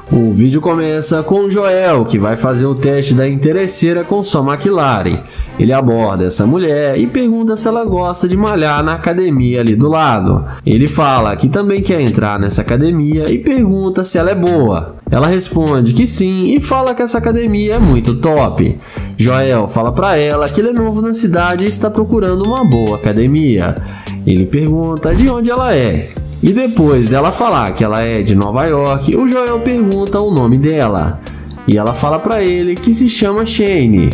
O vídeo começa com o Joel, que vai fazer o teste da interesseira com sua McLaren. Ele aborda essa mulher e pergunta se ela gosta de malhar na academia ali do lado. Ele fala que também quer entrar nessa academia e pergunta se ela é boa. Ela responde que sim e fala que essa academia é muito top. Joel fala pra ela que ele é novo na cidade e está procurando uma boa academia. Ele pergunta de onde ela é. E depois dela falar que ela é de Nova York, o Joel pergunta o nome dela. E ela fala pra ele que se chama Shane.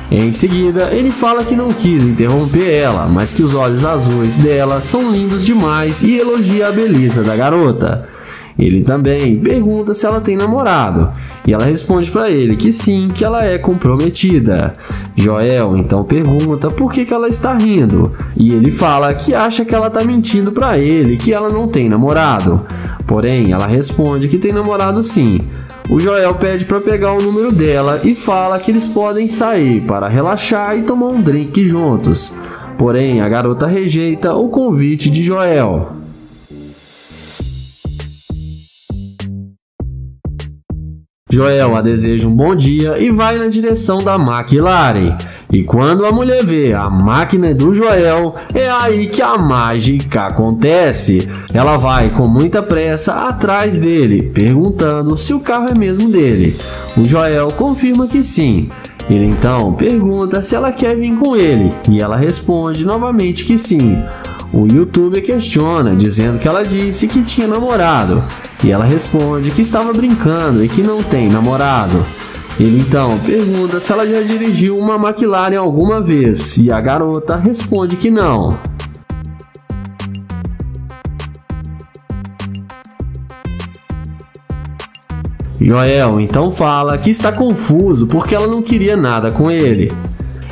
Em seguida, ele fala que não quis interromper ela, mas que os olhos azuis dela são lindos demais e elogia a beleza da garota. Ele também pergunta se ela tem namorado, e ela responde para ele que sim, que ela é comprometida. Joel então pergunta por que ela está rindo, e ele fala que acha que ela está mentindo para ele, que ela não tem namorado. Porém, ela responde que tem namorado sim. O Joel pede para pegar o número dela e fala que eles podem sair para relaxar e tomar um drink juntos. Porém, a garota rejeita o convite de Joel. Joel a deseja um bom dia e vai na direção da McLaren. E quando a mulher vê a máquina do Joel, é aí que a mágica acontece. Ela vai com muita pressa atrás dele, perguntando se o carro é mesmo dele. O Joel confirma que sim. Ele então pergunta se ela quer vir com ele, e ela responde novamente que sim. O youtuber questiona, dizendo que ela disse que tinha namorado, e ela responde que estava brincando e que não tem namorado. Ele então pergunta se ela já dirigiu uma McLaren alguma vez, e a garota responde que não. Joel então fala que está confuso porque ela não queria nada com ele.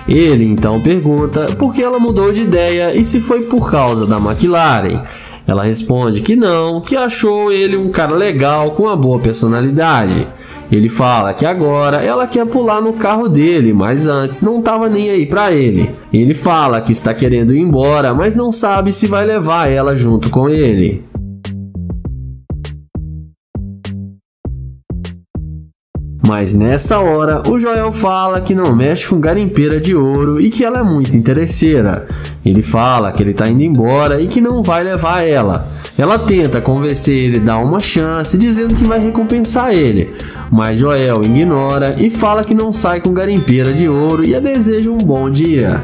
Ele então pergunta por que ela mudou de ideia e se foi por causa da McLaren. Ela responde que não, que achou ele um cara legal com uma boa personalidade. Ele fala que agora ela quer pular no carro dele, mas antes não estava nem aí pra ele. Ele fala que está querendo ir embora, mas não sabe se vai levar ela junto com ele. Mas nessa hora, o Joel fala que não mexe com garimpeira de ouro e que ela é muito interesseira. Ele fala que ele tá indo embora e que não vai levar ela. Ela tenta convencer ele a dar uma chance, dizendo que vai recompensar ele. Mas Joel ignora e fala que não sai com garimpeira de ouro e a deseja um bom dia.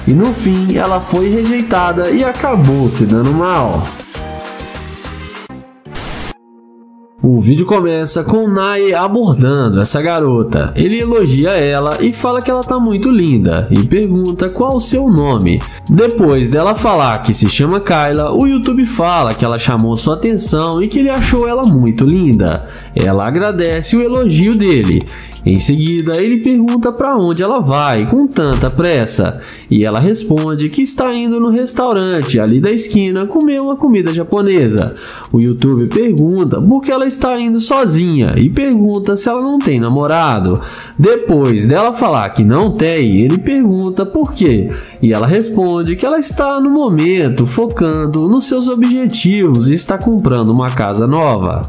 E no fim, ela foi rejeitada e acabou se dando mal. O vídeo começa com o Nae abordando essa garota. Ele elogia ela e fala que ela tá muito linda e pergunta qual o seu nome. Depois dela falar que se chama Kyla, o YouTube fala que ela chamou sua atenção e que ele achou ela muito linda. Ela agradece o elogio dele. Em seguida, ele pergunta para onde ela vai com tanta pressa, e ela responde que está indo no restaurante ali da esquina comer uma comida japonesa. O YouTube pergunta por que ela está indo sozinha e pergunta se ela não tem namorado. Depois dela falar que não tem, ele pergunta por quê, e ela responde que ela está no momento focando nos seus objetivos e está comprando uma casa nova.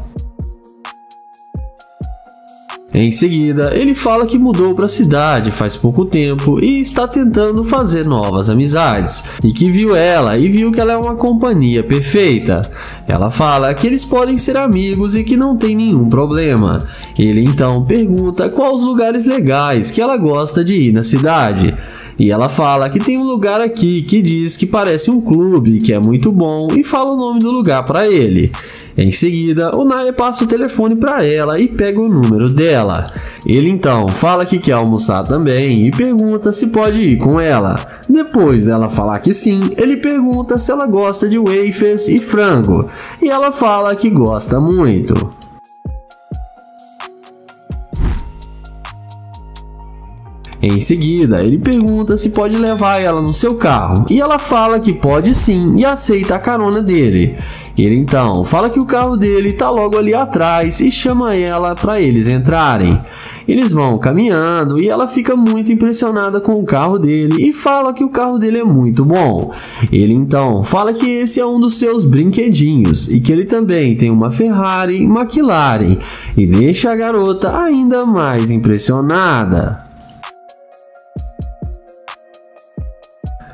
Em seguida, ele fala que mudou para a cidade faz pouco tempo e está tentando fazer novas amizades, e que viu ela e viu que ela é uma companhia perfeita. Ela fala que eles podem ser amigos e que não tem nenhum problema. Ele então pergunta quais os lugares legais que ela gosta de ir na cidade. E ela fala que tem um lugar aqui que diz que parece um clube, que é muito bom, e fala o nome do lugar para ele. Em seguida, o Nae passa o telefone para ela e pega o número dela. Ele então fala que quer almoçar também e pergunta se pode ir com ela. Depois dela falar que sim, ele pergunta se ela gosta de wafers e frango, e ela fala que gosta muito. Em seguida, ele pergunta se pode levar ela no seu carro, e ela fala que pode sim e aceita a carona dele. Ele então fala que o carro dele está logo ali atrás e chama ela para eles entrarem. Eles vão caminhando e ela fica muito impressionada com o carro dele e fala que o carro dele é muito bom. Ele então fala que esse é um dos seus brinquedinhos e que ele também tem uma Ferrari McLaren e deixa a garota ainda mais impressionada.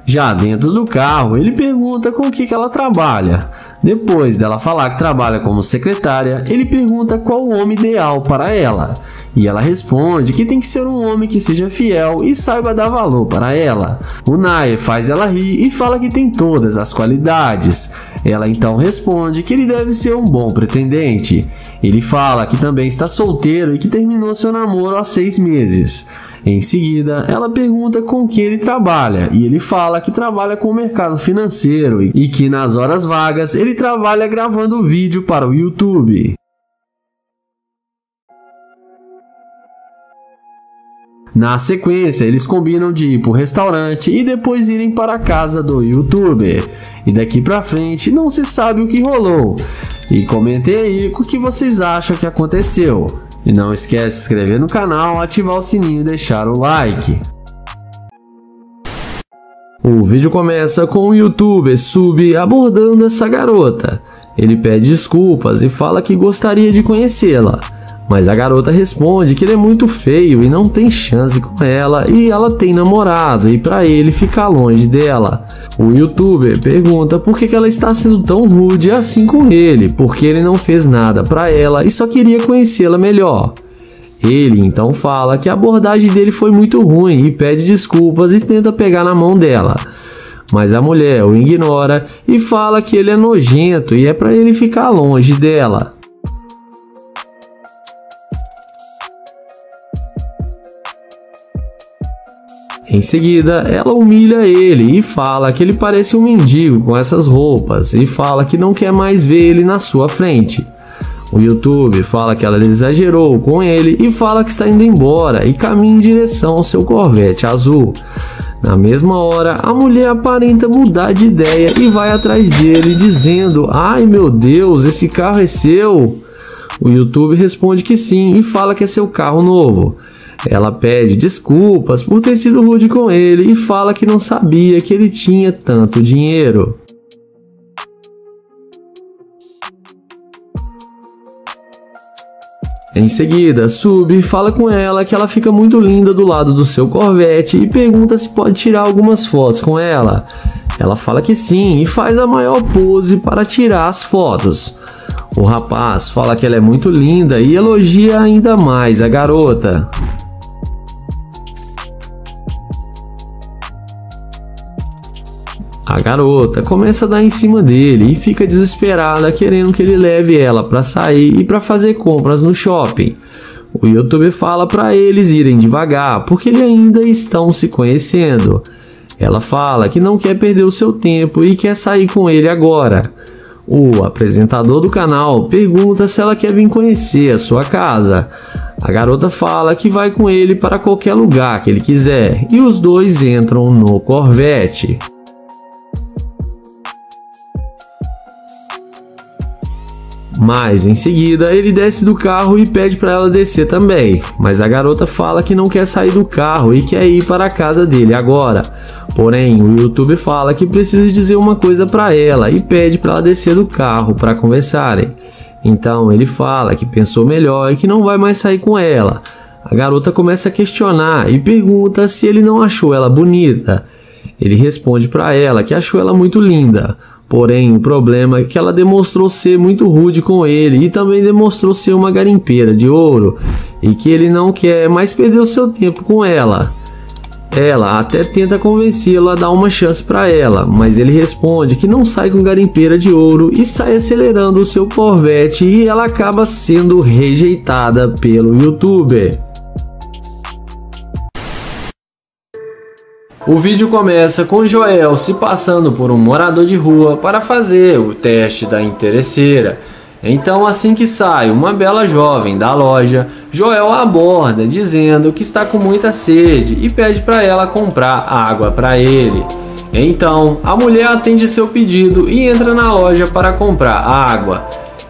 Já dentro do carro, ele pergunta com o que ela trabalha. Depois dela falar que trabalha como secretária, ele pergunta qual o homem ideal para ela. E ela responde que tem que ser um homem que seja fiel e saiba dar valor para ela. O Nae faz ela rir e fala que tem todas as qualidades. Ela então responde que ele deve ser um bom pretendente. Ele fala que também está solteiro e que terminou seu namoro há 6 meses. Em seguida, ela pergunta com que ele trabalha e ele fala que trabalha com o mercado financeiro e que nas horas vagas ele trabalha gravando vídeo para o YouTube. Na sequência, eles combinam de ir para o restaurante e depois irem para a casa do YouTuber. E daqui pra frente não se sabe o que rolou. E comentem aí o que vocês acham que aconteceu. E não esquece de se inscrever no canal, ativar o sininho e deixar o like. O vídeo começa com o YouTuber Sub abordando essa garota. Ele pede desculpas e fala que gostaria de conhecê-la. Mas a garota responde que ele é muito feio e não tem chance com ela e ela tem namorado e para ele ficar longe dela. O YouTuber pergunta por que ela está sendo tão rude assim com ele, porque ele não fez nada para ela e só queria conhecê-la melhor. Ele então fala que a abordagem dele foi muito ruim e pede desculpas e tenta pegar na mão dela. Mas a mulher o ignora e fala que ele é nojento e é para ele ficar longe dela. Em seguida, ela humilha ele e fala que ele parece um mendigo com essas roupas e fala que não quer mais ver ele na sua frente. O YouTube fala que ela exagerou com ele e fala que está indo embora e caminha em direção ao seu Corvette azul. Na mesma hora, a mulher aparenta mudar de ideia e vai atrás dele dizendo: "Ai meu Deus, esse carro é seu?" O YouTube responde que sim e fala que é seu carro novo. Ela pede desculpas por ter sido rude com ele e fala que não sabia que ele tinha tanto dinheiro. Em seguida, Sub fala com ela que ela fica muito linda do lado do seu Corvette e pergunta se pode tirar algumas fotos com ela. Ela fala que sim e faz a maior pose para tirar as fotos. O rapaz fala que ela é muito linda e elogia ainda mais a garota. A garota começa a dar em cima dele e fica desesperada querendo que ele leve ela para sair e para fazer compras no shopping. O YouTuber fala para eles irem devagar porque eles ainda estão se conhecendo. Ela fala que não quer perder o seu tempo e quer sair com ele agora. O apresentador do canal pergunta se ela quer vir conhecer a sua casa. A garota fala que vai com ele para qualquer lugar que ele quiser e os dois entram no Corvette. Mas em seguida ele desce do carro e pede para ela descer também, mas a garota fala que não quer sair do carro e quer ir para a casa dele agora. Porém, o YouTube fala que precisa dizer uma coisa para ela e pede para ela descer do carro para conversarem. Então ele fala que pensou melhor e que não vai mais sair com ela. A garota começa a questionar e pergunta se ele não achou ela bonita. Ele responde para ela que achou ela muito linda. Porém, o problema é que ela demonstrou ser muito rude com ele e também demonstrou ser uma garimpeira de ouro e que ele não quer mais perder o seu tempo com ela. Ela até tenta convencê-lo a dar uma chance para ela, mas ele responde que não sai com garimpeira de ouro e sai acelerando o seu Corvette e ela acaba sendo rejeitada pelo YouTuber. O vídeo começa com Joel se passando por um morador de rua para fazer o teste da interesseira. Então, assim que sai uma bela jovem da loja, Joel a aborda dizendo que está com muita sede e pede para ela comprar água para ele. Então, a mulher atende seu pedido e entra na loja para comprar água.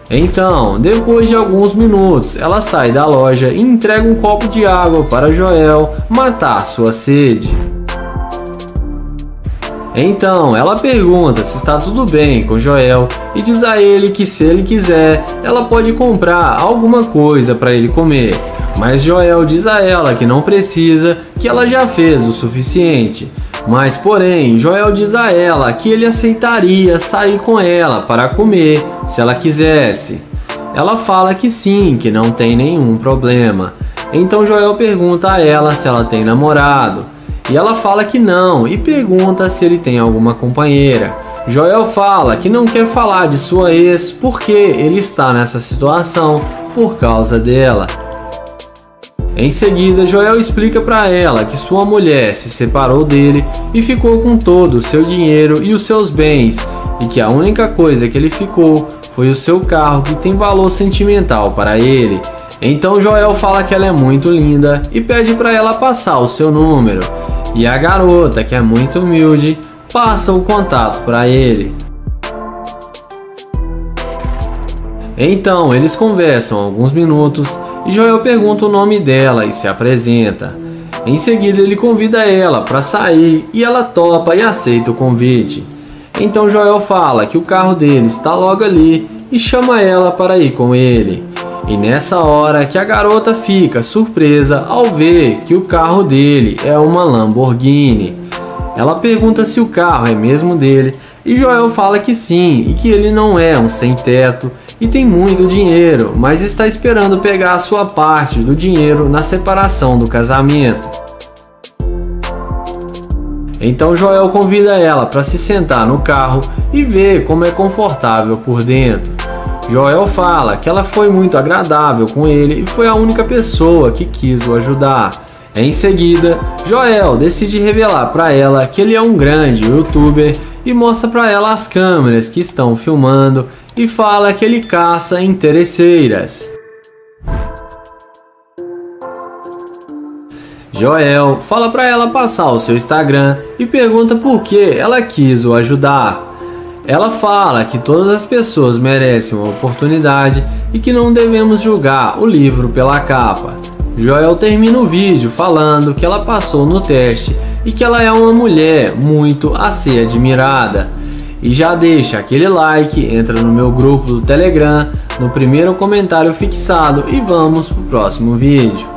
Então, depois de alguns minutos, ela sai da loja e entrega um copo de água para Joel matar sua sede. Então, ela pergunta se está tudo bem com Joel e diz a ele que se ele quiser, ela pode comprar alguma coisa para ele comer. Mas Joel diz a ela que não precisa, que ela já fez o suficiente. Mas porém, Joel diz a ela que ele aceitaria sair com ela para comer se ela quisesse. Ela fala que sim, que não tem nenhum problema. Então Joel pergunta a ela se ela tem namorado. E ela fala que não e pergunta se ele tem alguma companheira. Joel fala que não quer falar de sua ex porque ele está nessa situação por causa dela. Em seguida, Joel explica para ela que sua mulher se separou dele e ficou com todo o seu dinheiro e os seus bens, e que a única coisa que ele ficou foi o seu carro que tem valor sentimental para ele. Então Joel fala que ela é muito linda e pede para ela passar o seu número. E a garota, que é muito humilde, passa o contato para ele. Então eles conversam alguns minutos e Joel pergunta o nome dela e se apresenta. Em seguida ele convida ela para sair e ela topa e aceita o convite. Então Joel fala que o carro dele está logo ali e chama ela para ir com ele. E nessa hora que a garota fica surpresa ao ver que o carro dele é uma Lamborghini. Ela pergunta se o carro é mesmo dele e Joel fala que sim e que ele não é um sem-teto e tem muito dinheiro, mas está esperando pegar a sua parte do dinheiro na separação do casamento. Então Joel convida ela para se sentar no carro e ver como é confortável por dentro. Joel fala que ela foi muito agradável com ele e foi a única pessoa que quis o ajudar. Em seguida, Joel decide revelar para ela que ele é um grande youtuber e mostra para ela as câmeras que estão filmando e fala que ele caça interesseiras. Joel fala para ela passar o seu Instagram e pergunta por que ela quis o ajudar. Ela fala que todas as pessoas merecem uma oportunidade e que não devemos julgar o livro pela capa. Joel termina o vídeo falando que ela passou no teste e que ela é uma mulher muito a ser admirada. E já deixa aquele like, entra no meu grupo do Telegram, no primeiro comentário fixado e vamos pro próximo vídeo.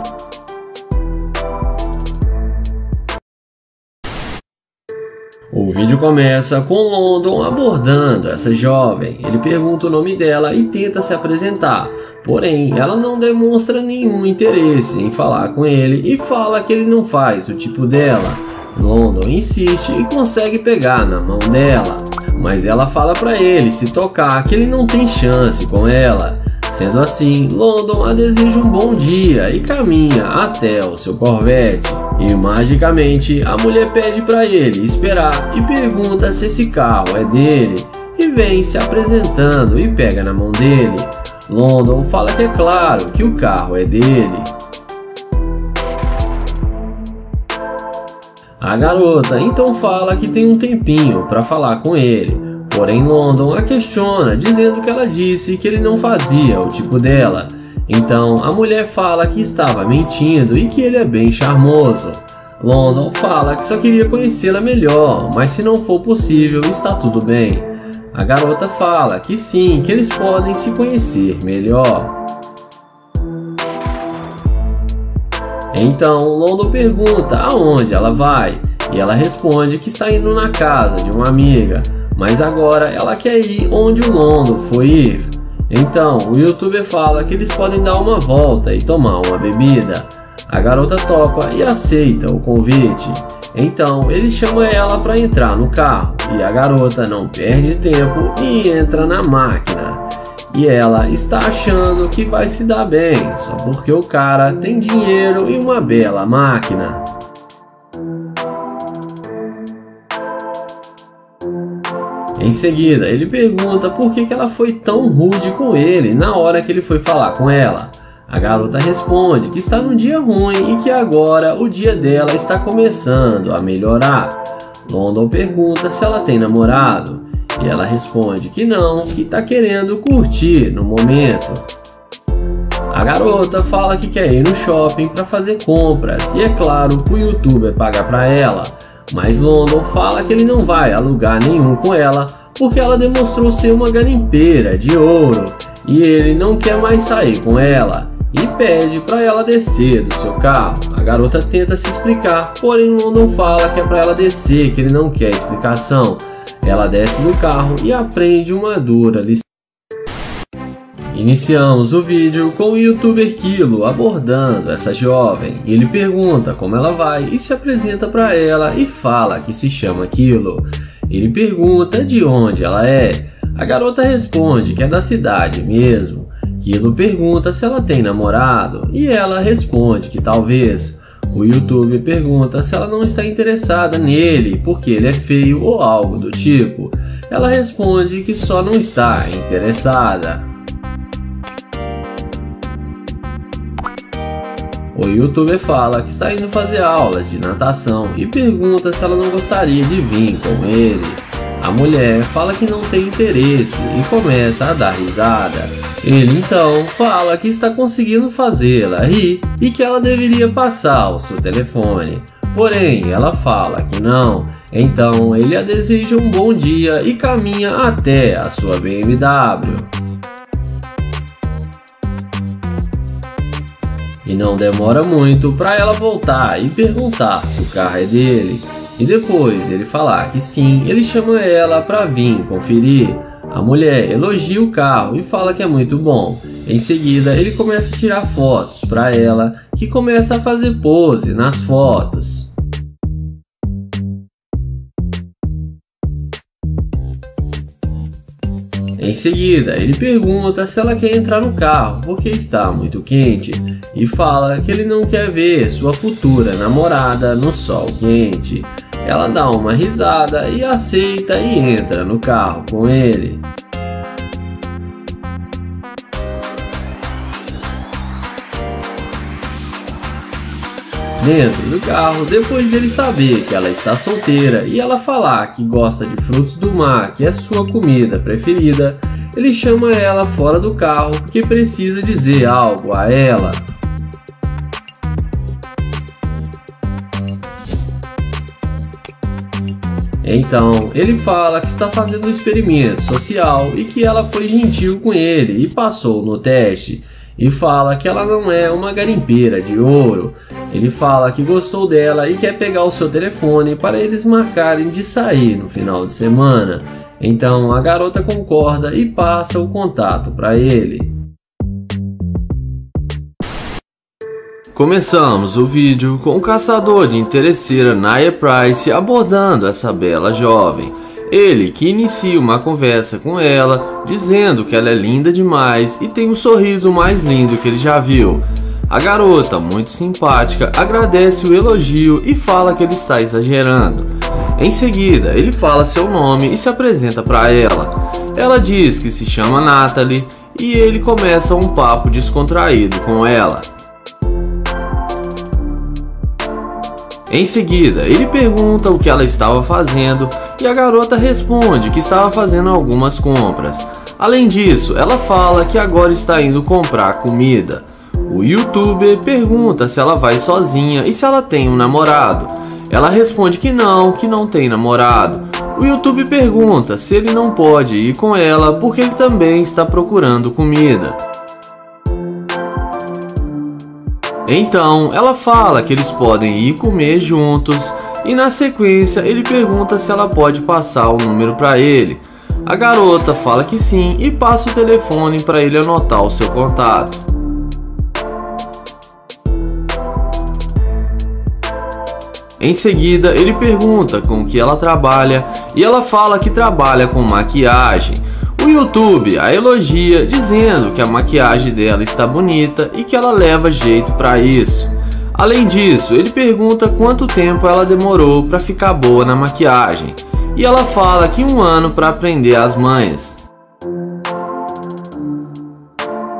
O vídeo começa com London abordando essa jovem. Ele pergunta o nome dela e tenta se apresentar, porém ela não demonstra nenhum interesse em falar com ele e fala que ele não faz o tipo dela. London insiste e consegue pegar na mão dela, mas ela fala para ele se tocar que ele não tem chance com ela. Sendo assim, London a deseja um bom dia e caminha até o seu Corvette. E magicamente a mulher pede para ele esperar e pergunta se esse carro é dele e vem se apresentando e pega na mão dele. London fala que é claro que o carro é dele. A garota então fala que tem um tempinho para falar com ele, porém London a questiona dizendo que ela disse que ele não fazia o tipo dela. Então a mulher fala que estava mentindo e que ele é bem charmoso. London fala que só queria conhecê-la melhor, mas se não for possível está tudo bem. A garota fala que sim, que eles podem se conhecer melhor. Então London pergunta aonde ela vai e ela responde que está indo na casa de uma amiga, mas agora ela quer ir onde o London foi ir. Então o youtuber fala que eles podem dar uma volta e tomar uma bebida. A garota topa e aceita o convite. Então ele chama ela para entrar no carro e a garota não perde tempo e entra na máquina. E ela está achando que vai se dar bem só porque o cara tem dinheiro e uma bela máquina. Em seguida, ele pergunta por que ela foi tão rude com ele na hora que ele foi falar com ela. A garota responde que está num dia ruim e que agora o dia dela está começando a melhorar. London pergunta se ela tem namorado e ela responde que não, que está querendo curtir no momento. A garota fala que quer ir no shopping para fazer compras e é claro que o youtuber paga para ela, mas London fala que ele não vai a lugar nenhum com ela porque ela demonstrou ser uma garimpeira de ouro e ele não quer mais sair com ela e pede para ela descer do seu carro. A garota tenta se explicar, porém London fala que é para ela descer, que ele não quer explicação. Ela desce do carro e aprende uma dura lição. Iniciamos o vídeo com o youtuber Kilo abordando essa jovem. Ele pergunta como ela vai e se apresenta para ela e fala que se chama Kilo. Ele pergunta de onde ela é. A garota responde que é da cidade mesmo. Kilo pergunta se ela tem namorado e ela responde que talvez. O youtuber pergunta se ela não está interessada nele porque ele é feio ou algo do tipo. Ela responde que só não está interessada. O youtuber fala que está indo fazer aulas de natação e pergunta se ela não gostaria de vir com ele. A mulher fala que não tem interesse e começa a dar risada. Ele então fala que está conseguindo fazê-la rir e que ela deveria passar o seu telefone. Porém, ela fala que não. Então ele a deseja um bom dia e caminha até a sua BMW. E não demora muito para ela voltar e perguntar se o carro é dele. E depois dele falar que sim, ele chama ela para vir conferir. A mulher elogia o carro e fala que é muito bom. Em seguida, ele começa a tirar fotos para ela, que começa a fazer pose nas fotos. Em seguida, ele pergunta se ela quer entrar no carro porque está muito quente e fala que ele não quer ver sua futura namorada no sol quente. Ela dá uma risada e aceita e entra no carro com ele. Dentro do carro, depois dele saber que ela está solteira e ela falar que gosta de frutos do mar, que é sua comida preferida, ele chama ela fora do carro porque precisa dizer algo a ela. Então, ele fala que está fazendo um experimento social e que ela foi gentil com ele e passou no teste. E fala que ela não é uma garimpeira de ouro. Ele fala que gostou dela e quer pegar o seu telefone para eles marcarem de sair no final de semana. Então, a garota concorda e passa o contato para ele. Começamos o vídeo com o caçador de interesseira Nia Price abordando essa bela jovem. Ele que inicia uma conversa com ela, dizendo que ela é linda demais e tem o sorriso mais lindo que ele já viu. A garota, muito simpática, agradece o elogio e fala que ele está exagerando. Em seguida, ele fala seu nome e se apresenta para ela. Ela diz que se chama Natalie e ele começa um papo descontraído com ela. Em seguida, ele pergunta o que ela estava fazendo e a garota responde que estava fazendo algumas compras. Além disso, ela fala que agora está indo comprar comida. O youtuber pergunta se ela vai sozinha e se ela tem um namorado. Ela responde que não tem namorado. O youtuber pergunta se ele não pode ir com ela porque ele também está procurando comida. Então, ela fala que eles podem ir comer juntos e na sequência ele pergunta se ela pode passar o número para ele. A garota fala que sim e passa o telefone para ele anotar o seu contato. Em seguida, ele pergunta com que ela trabalha e ela fala que trabalha com maquiagem. O YouTube a elogia dizendo que a maquiagem dela está bonita e que ela leva jeito para isso. Além disso, ele pergunta quanto tempo ela demorou para ficar boa na maquiagem. e ela fala que 1 ano para aprender as manhas.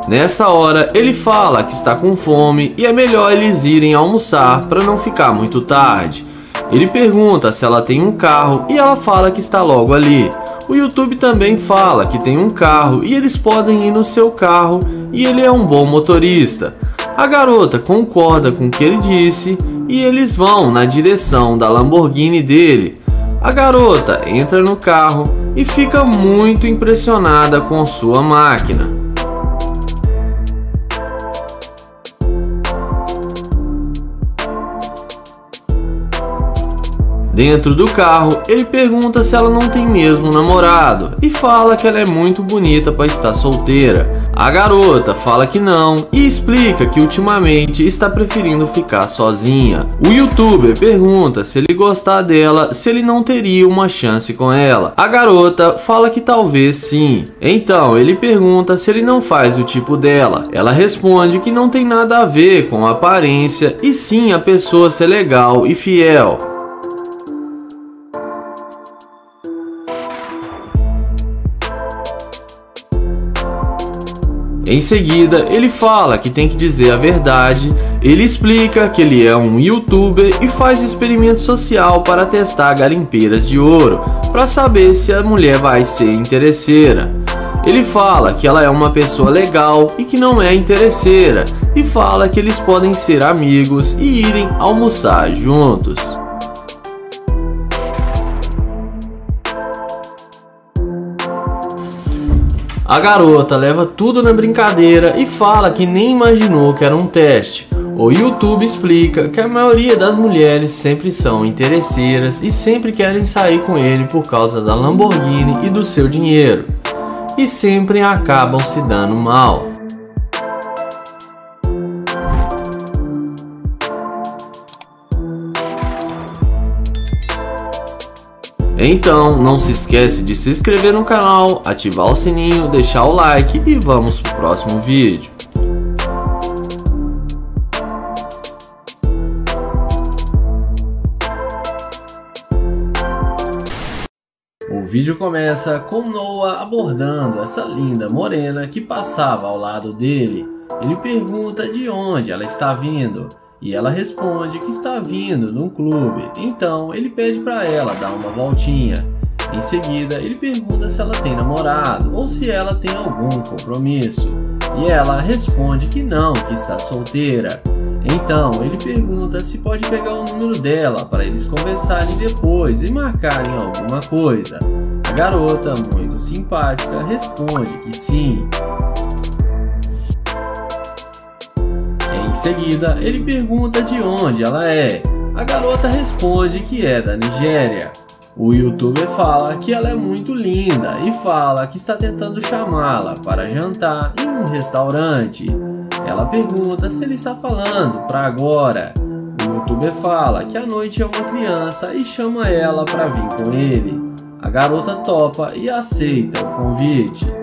Nessa hora, ele fala que está com fome e é melhor eles irem almoçar para não ficar muito tarde. Ele pergunta se ela tem um carro e ela fala que está logo ali. O YouTube também fala que tem um carro e eles podem ir no seu carro e ele é um bom motorista. A garota concorda com o que ele disse e eles vão na direção da Lamborghini dele. A garota entra no carro e fica muito impressionada com sua máquina. Dentro do carro, ele pergunta se ela não tem mesmo namorado e fala que ela é muito bonita para estar solteira. A garota fala que não e explica que ultimamente está preferindo ficar sozinha. O youtuber pergunta se ele gostar dela, se ele não teria uma chance com ela. A garota fala que talvez sim. Então ele pergunta se ele não faz o tipo dela. Ela responde que não tem nada a ver com a aparência e sim a pessoa ser legal e fiel. Em seguida, ele fala que tem que dizer a verdade. Ele explica que ele é um youtuber e faz experimento social para testar garimpeiras de ouro, para saber se a mulher vai ser interesseira. Ele fala que ela é uma pessoa legal e que não é interesseira, e fala que eles podem ser amigos e irem almoçar juntos. A garota leva tudo na brincadeira e fala que nem imaginou que era um teste. O YouTube explica que a maioria das mulheres sempre são interesseiras e sempre querem sair com ele por causa da Lamborghini e do seu dinheiro. E sempre acabam se dando mal. Então, não se esquece de se inscrever no canal, ativar o sininho, deixar o like e vamos pro próximo vídeo. O vídeo começa com Noah abordando essa linda morena que passava ao lado dele. Ele pergunta de onde ela está vindo. E ela responde que está vindo num clube, então ele pede para ela dar uma voltinha. Em seguida, ele pergunta se ela tem namorado ou se ela tem algum compromisso. E ela responde que não, que está solteira. Então ele pergunta se pode pegar o número dela para eles conversarem depois e marcarem alguma coisa. A garota, muito simpática, responde que sim. Em seguida, ele pergunta de onde ela é. A garota responde que é da Nigéria. O youtuber fala que ela é muito linda e fala que está tentando chamá-la para jantar em um restaurante. Ela pergunta se ele está falando para agora. O youtuber fala que à noite é uma criança e chama ela para vir com ele. A garota topa e aceita o convite.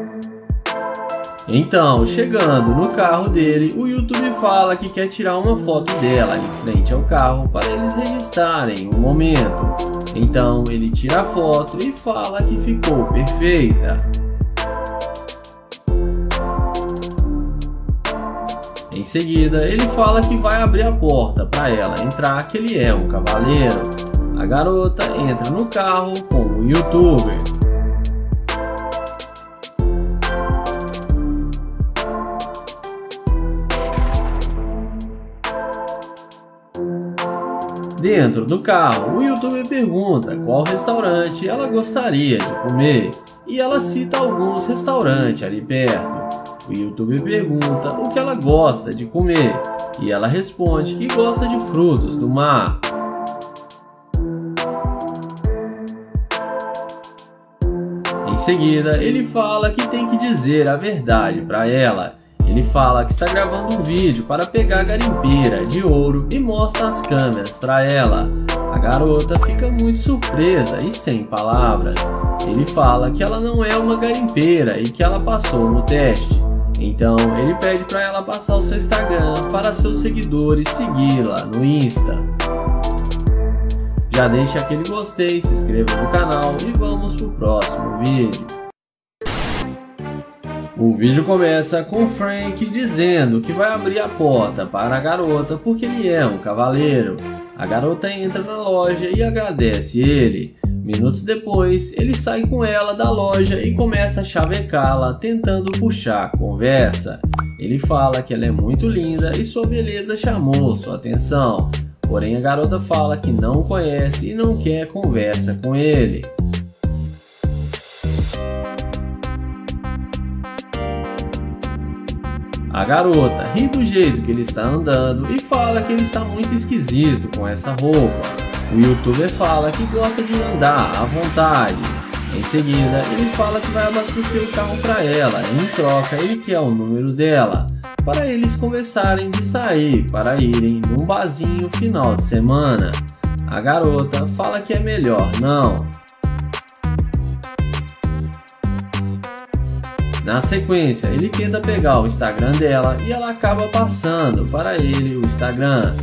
Então, chegando no carro dele, o YouTube fala que quer tirar uma foto dela em frente ao carro para eles registrarem o momento. Então, ele tira a foto e fala que ficou perfeita. Em seguida, ele fala que vai abrir a porta para ela entrar, que ele é um cavaleiro. A garota entra no carro com o YouTuber. Dentro do carro, o youtuber pergunta qual restaurante ela gostaria de comer e ela cita alguns restaurantes ali perto. O youtuber pergunta o que ela gosta de comer e ela responde que gosta de frutos do mar. Em seguida, ele fala que tem que dizer a verdade para ela. Ele fala que está gravando um vídeo para pegar a garimpeira de ouro e mostra as câmeras para ela. A garota fica muito surpresa e sem palavras. Ele fala que ela não é uma garimpeira e que ela passou no teste. Então ele pede para ela passar o seu Instagram para seus seguidores segui-la no Insta. Já deixa aquele gostei, se inscreva no canal e vamos pro próximo vídeo. O vídeo começa com Frank dizendo que vai abrir a porta para a garota porque ele é um cavaleiro. A garota entra na loja e agradece ele. Minutos depois, ele sai com ela da loja e começa a chavecá-la, tentando puxar a conversa. Ele fala que ela é muito linda e sua beleza chamou sua atenção. Porém, a garota fala que não o conhece e não quer conversa com ele. A garota ri do jeito que ele está andando e fala que ele está muito esquisito com essa roupa. O youtuber fala que gosta de andar à vontade. Em seguida, ele fala que vai abastecer o carro para ela. Em troca, ele quer o número dela, para eles conversarem de sair para irem num barzinho final de semana. A garota fala que é melhor não. Na sequência, ele tenta pegar o Instagram dela e ela acaba passando para ele o Instagram.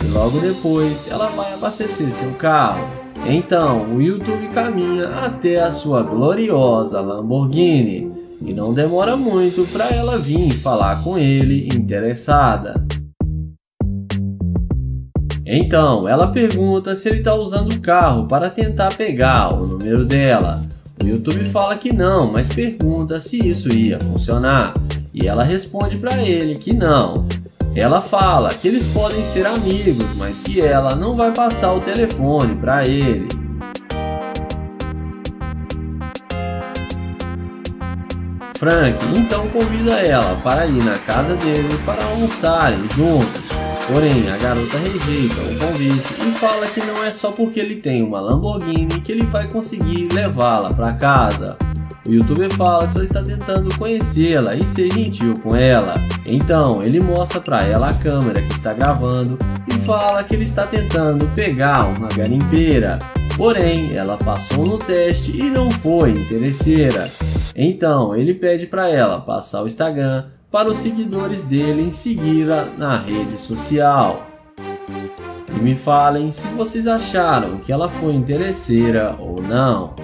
E logo depois, ela vai abastecer seu carro. Então, o YouTube caminha até a sua gloriosa Lamborghini. E não demora muito para ela vir falar com ele interessada. Então, ela pergunta se ele está usando o carro para tentar pegar o número dela. O YouTube fala que não, mas pergunta se isso ia funcionar. E ela responde para ele que não. Ela fala que eles podem ser amigos, mas que ela não vai passar o telefone para ele. Frank então convida ela para ir na casa dele para almoçarem juntos. Porém, a garota rejeita o convite e fala que não é só porque ele tem uma Lamborghini que ele vai conseguir levá-la para casa. O youtuber fala que só está tentando conhecê-la e ser gentil com ela. Então, ele mostra para ela a câmera que está gravando e fala que ele está tentando pegar uma garimpeira. Porém, ela passou no teste e não foi interesseira. Então, ele pede para ela passar o Instagram para os seguidores dele segui-la na rede social. E me falem se vocês acharam que ela foi interesseira ou não.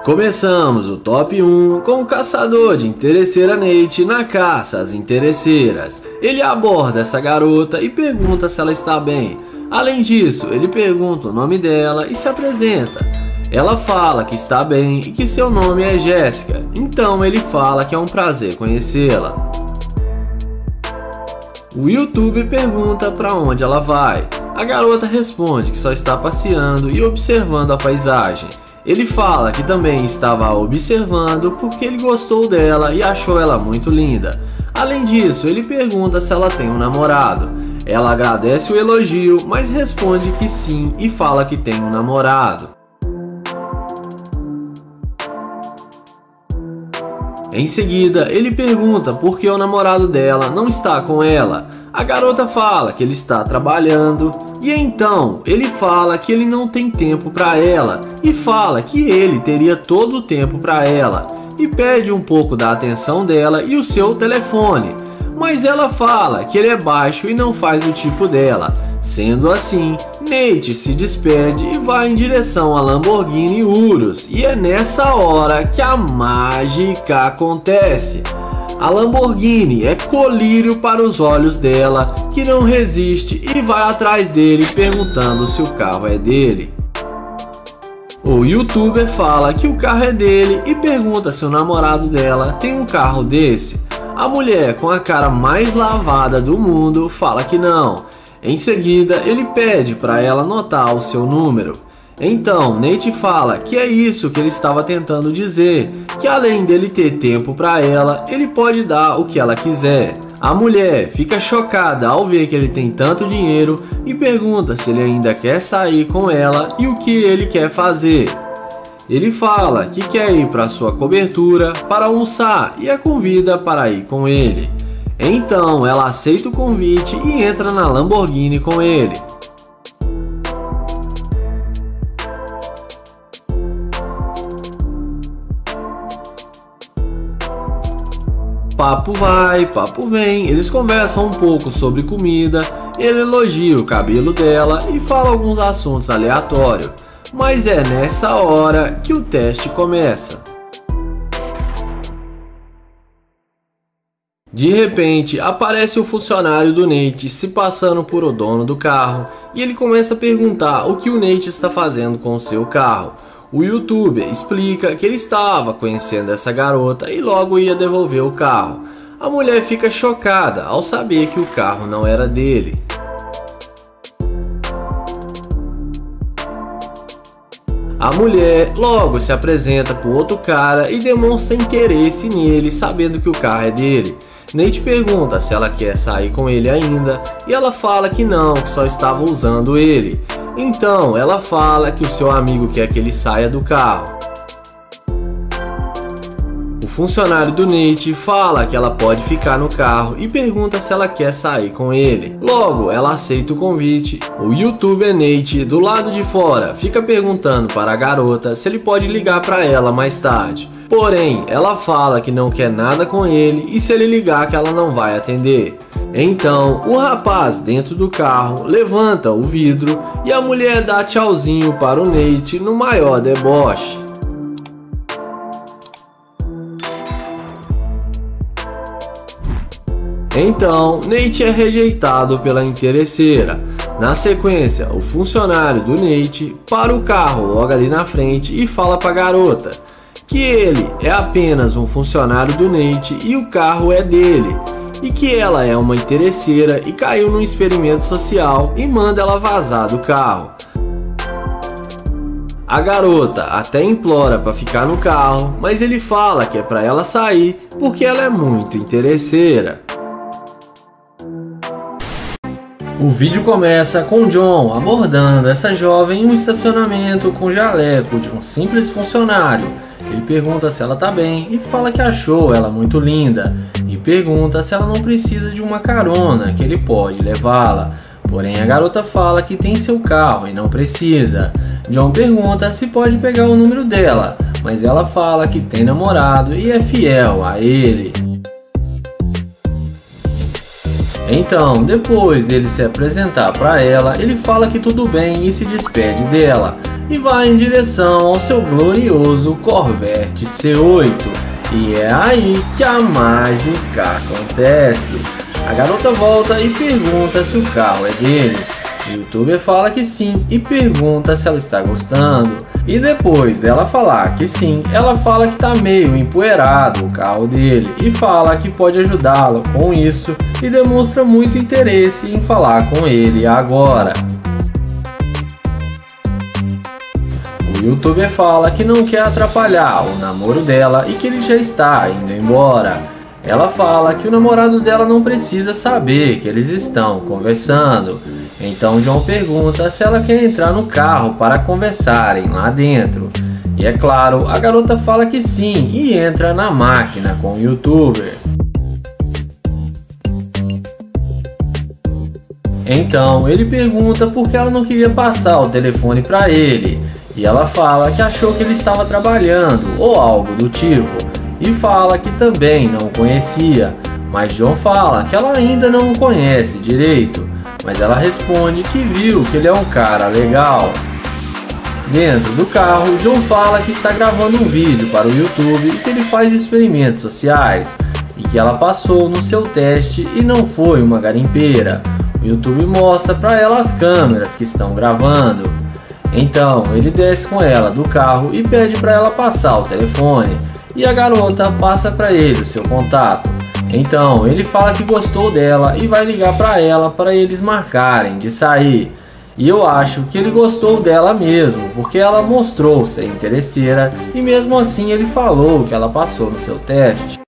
Começamos o top 1 com o caçador de interesseira Nate na caça às interesseiras. Ele aborda essa garota e pergunta se ela está bem. Além disso, ele pergunta o nome dela e se apresenta. Ela fala que está bem e que seu nome é Jéssica, então ele fala que é um prazer conhecê-la. O YouTube pergunta para onde ela vai. A garota responde que só está passeando e observando a paisagem. Ele fala que também estava observando porque ele gostou dela e achou ela muito linda. Além disso, ele pergunta se ela tem um namorado. Ela agradece o elogio, mas responde que sim e fala que tem um namorado. Em seguida, ele pergunta por que o namorado dela não está com ela. A garota fala que ele está trabalhando e então ele fala que ele não tem tempo para ela e fala que ele teria todo o tempo para ela e pede um pouco da atenção dela e o seu telefone. Mas ela fala que ele é baixo e não faz o tipo dela. Sendo assim, Nate se despede e vai em direção à Lamborghini Urus, e é nessa hora que a mágica acontece. A Lamborghini é colírio para os olhos dela, que não resiste e vai atrás dele perguntando se o carro é dele. O youtuber fala que o carro é dele e pergunta se o namorado dela tem um carro desse. A mulher, com a cara mais lavada do mundo, fala que não. Em seguida, ele pede para ela anotar o seu número. Então, Nate fala que é isso que ele estava tentando dizer, que além dele ter tempo para ela, ele pode dar o que ela quiser. A mulher fica chocada ao ver que ele tem tanto dinheiro e pergunta se ele ainda quer sair com ela e o que ele quer fazer. Ele fala que quer ir para sua cobertura para almoçar e a convida para ir com ele. Então ela aceita o convite e entra na Lamborghini com ele. Papo vai, papo vem, eles conversam um pouco sobre comida Ele elogia o cabelo dela e fala alguns assuntos aleatórios, mas é nessa hora que o teste começa. De repente, aparece o funcionário do Nate se passando por o dono do carro e ele começa a perguntar o que o Nate está fazendo com o seu carro. O youtuber explica que ele estava conhecendo essa garota e logo ia devolver o carro. A mulher fica chocada ao saber que o carro não era dele. A mulher logo se apresenta para o outro cara e demonstra interesse nele, sabendo que o carro é dele. Nate pergunta se ela quer sair com ele ainda e ela fala que não, que só estava usando ele. Então ela fala que o seu amigo quer que ele saia do carro. O funcionário do Nate fala que ela pode ficar no carro e pergunta se ela quer sair com ele. Logo, ela aceita o convite. O youtuber Nate, do lado de fora, fica perguntando para a garota se ele pode ligar para ela mais tarde. Porém, ela fala que não quer nada com ele e se ele ligar que ela não vai atender. Então, o rapaz dentro do carro levanta o vidro e a mulher dá tchauzinho para o Nate no maior deboche. Então, Nate é rejeitado pela interesseira. Na sequência, o funcionário do Nate para o carro logo ali na frente e fala para a garota que ele é apenas um funcionário do Nate e o carro é dele, e que ela é uma interesseira e caiu num experimento social e manda ela vazar do carro. A garota até implora para ficar no carro, mas ele fala que é para ela sair porque ela é muito interesseira. O vídeo começa com John abordando essa jovem em um estacionamento com jaleco de um simples funcionário. Ele pergunta se ela tá bem e fala que achou ela muito linda e pergunta se ela não precisa de uma carona, que ele pode levá-la. Porém, a garota fala que tem seu carro e não precisa. John pergunta se pode pegar o número dela, mas ela fala que tem namorado e é fiel a ele. Então, depois dele se apresentar para ela, ele fala que tudo bem e se despede dela e vai em direção ao seu glorioso Corvette C8. E é aí que a mágica acontece. A garota volta e pergunta se o carro é dele. O youtuber fala que sim e pergunta se ela está gostando. E depois dela falar que sim, ela fala que tá meio empoeirado o carro dele e fala que pode ajudá-lo com isso e demonstra muito interesse em falar com ele agora. O youtuber fala que não quer atrapalhar o namoro dela e que ele já está indo embora. Ela fala que o namorado dela não precisa saber que eles estão conversando. Então John pergunta se ela quer entrar no carro para conversarem lá dentro. E é claro, a garota fala que sim e entra na máquina com o youtuber. Então ele pergunta por que ela não queria passar o telefone para ele. E ela fala que achou que ele estava trabalhando ou algo do tipo. E fala que também não o conhecia. Mas John fala que ela ainda não o conhece direito. Mas ela responde que viu que ele é um cara legal. Dentro do carro, John fala que está gravando um vídeo para o YouTube e que ele faz experimentos sociais. E que ela passou no seu teste e não foi uma garimpeira. O YouTube mostra para ela as câmeras que estão gravando. Então ele desce com ela do carro e pede para ela passar o telefone. E a garota passa para ele o seu contato. Então ele fala que gostou dela e vai ligar para ela para eles marcarem de sair. E eu acho que ele gostou dela mesmo, porque ela mostrou ser interesseira e mesmo assim ele falou que ela passou no seu teste.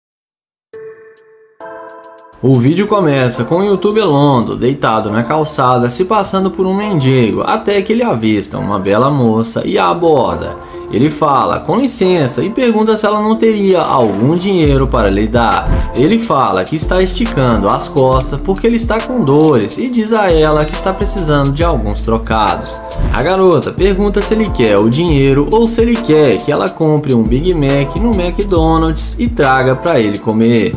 O vídeo começa com o youtuber Londo deitado na calçada se passando por um mendigo até que ele avista uma bela moça e a aborda. Ele fala com licença e pergunta se ela não teria algum dinheiro para lhe dar. Ele fala que está esticando as costas porque ele está com dores e diz a ela que está precisando de alguns trocados. A garota pergunta se ele quer o dinheiro ou se ele quer que ela compre um Big Mac no McDonald's e traga para ele comer.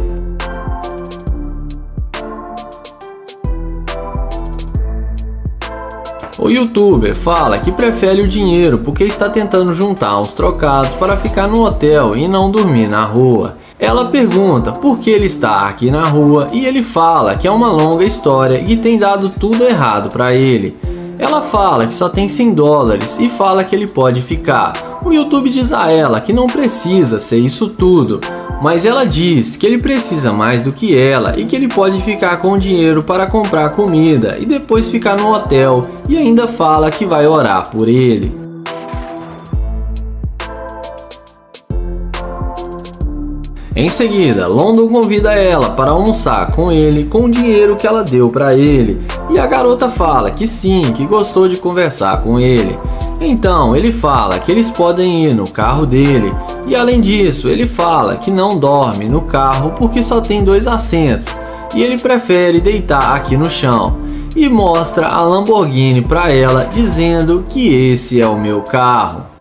O youtuber fala que prefere o dinheiro porque está tentando juntar uns trocados para ficar no hotel e não dormir na rua. Ela pergunta por que ele está aqui na rua e ele fala que é uma longa história e tem dado tudo errado para ele. Ela fala que só tem $100 e fala que ele pode ficar. O YouTube diz a ela que não precisa ser isso tudo, mas ela diz que ele precisa mais do que ela e que ele pode ficar com o dinheiro para comprar comida e depois ficar no hotel, e ainda fala que vai orar por ele. Em seguida, London convida ela para almoçar com ele com o dinheiro que ela deu para ele, e a garota fala que sim, que gostou de conversar com ele. Então ele fala que eles podem ir no carro dele, e além disso ele fala que não dorme no carro porque só tem 2 assentos e ele prefere deitar aqui no chão, e mostra a Lamborghini para ela dizendo que esse é o meu carro.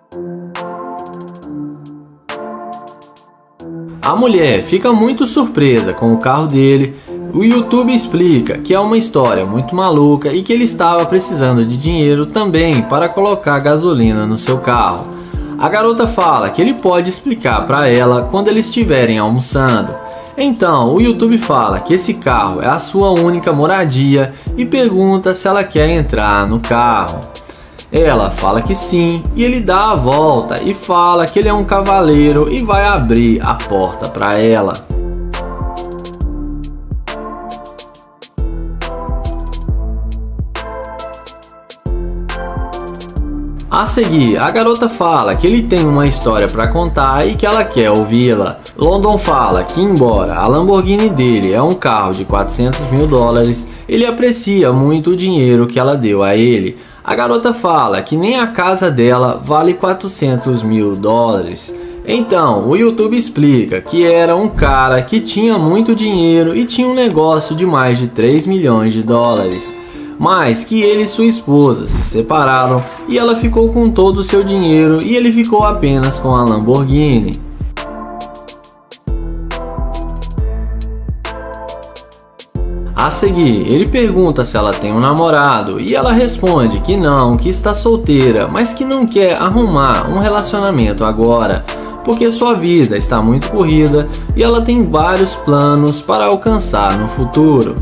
A mulher fica muito surpresa com o carro dele. O YouTube explica que é uma história muito maluca e que ele estava precisando de dinheiro também para colocar gasolina no seu carro. A garota fala que ele pode explicar para ela quando eles estiverem almoçando. Então o YouTube fala que esse carro é a sua única moradia e pergunta se ela quer entrar no carro. Ela fala que sim, e ele dá a volta e fala que ele é um cavaleiro e vai abrir a porta para ela. A seguir, a garota fala que ele tem uma história para contar e que ela quer ouvi-la. London fala que, embora a Lamborghini dele é um carro de $400 mil, ele aprecia muito o dinheiro que ela deu a ele. A garota fala que nem a casa dela vale $400 mil. Então, o YouTube explica que era um cara que tinha muito dinheiro e tinha um negócio de mais de $3 milhões, mas que ele e sua esposa se separaram e ela ficou com todo o seu dinheiro e ele ficou apenas com a Lamborghini. A seguir, ele pergunta se ela tem um namorado e ela responde que não, que está solteira, mas que não quer arrumar um relacionamento agora, porque sua vida está muito corrida e ela tem vários planos para alcançar no futuro.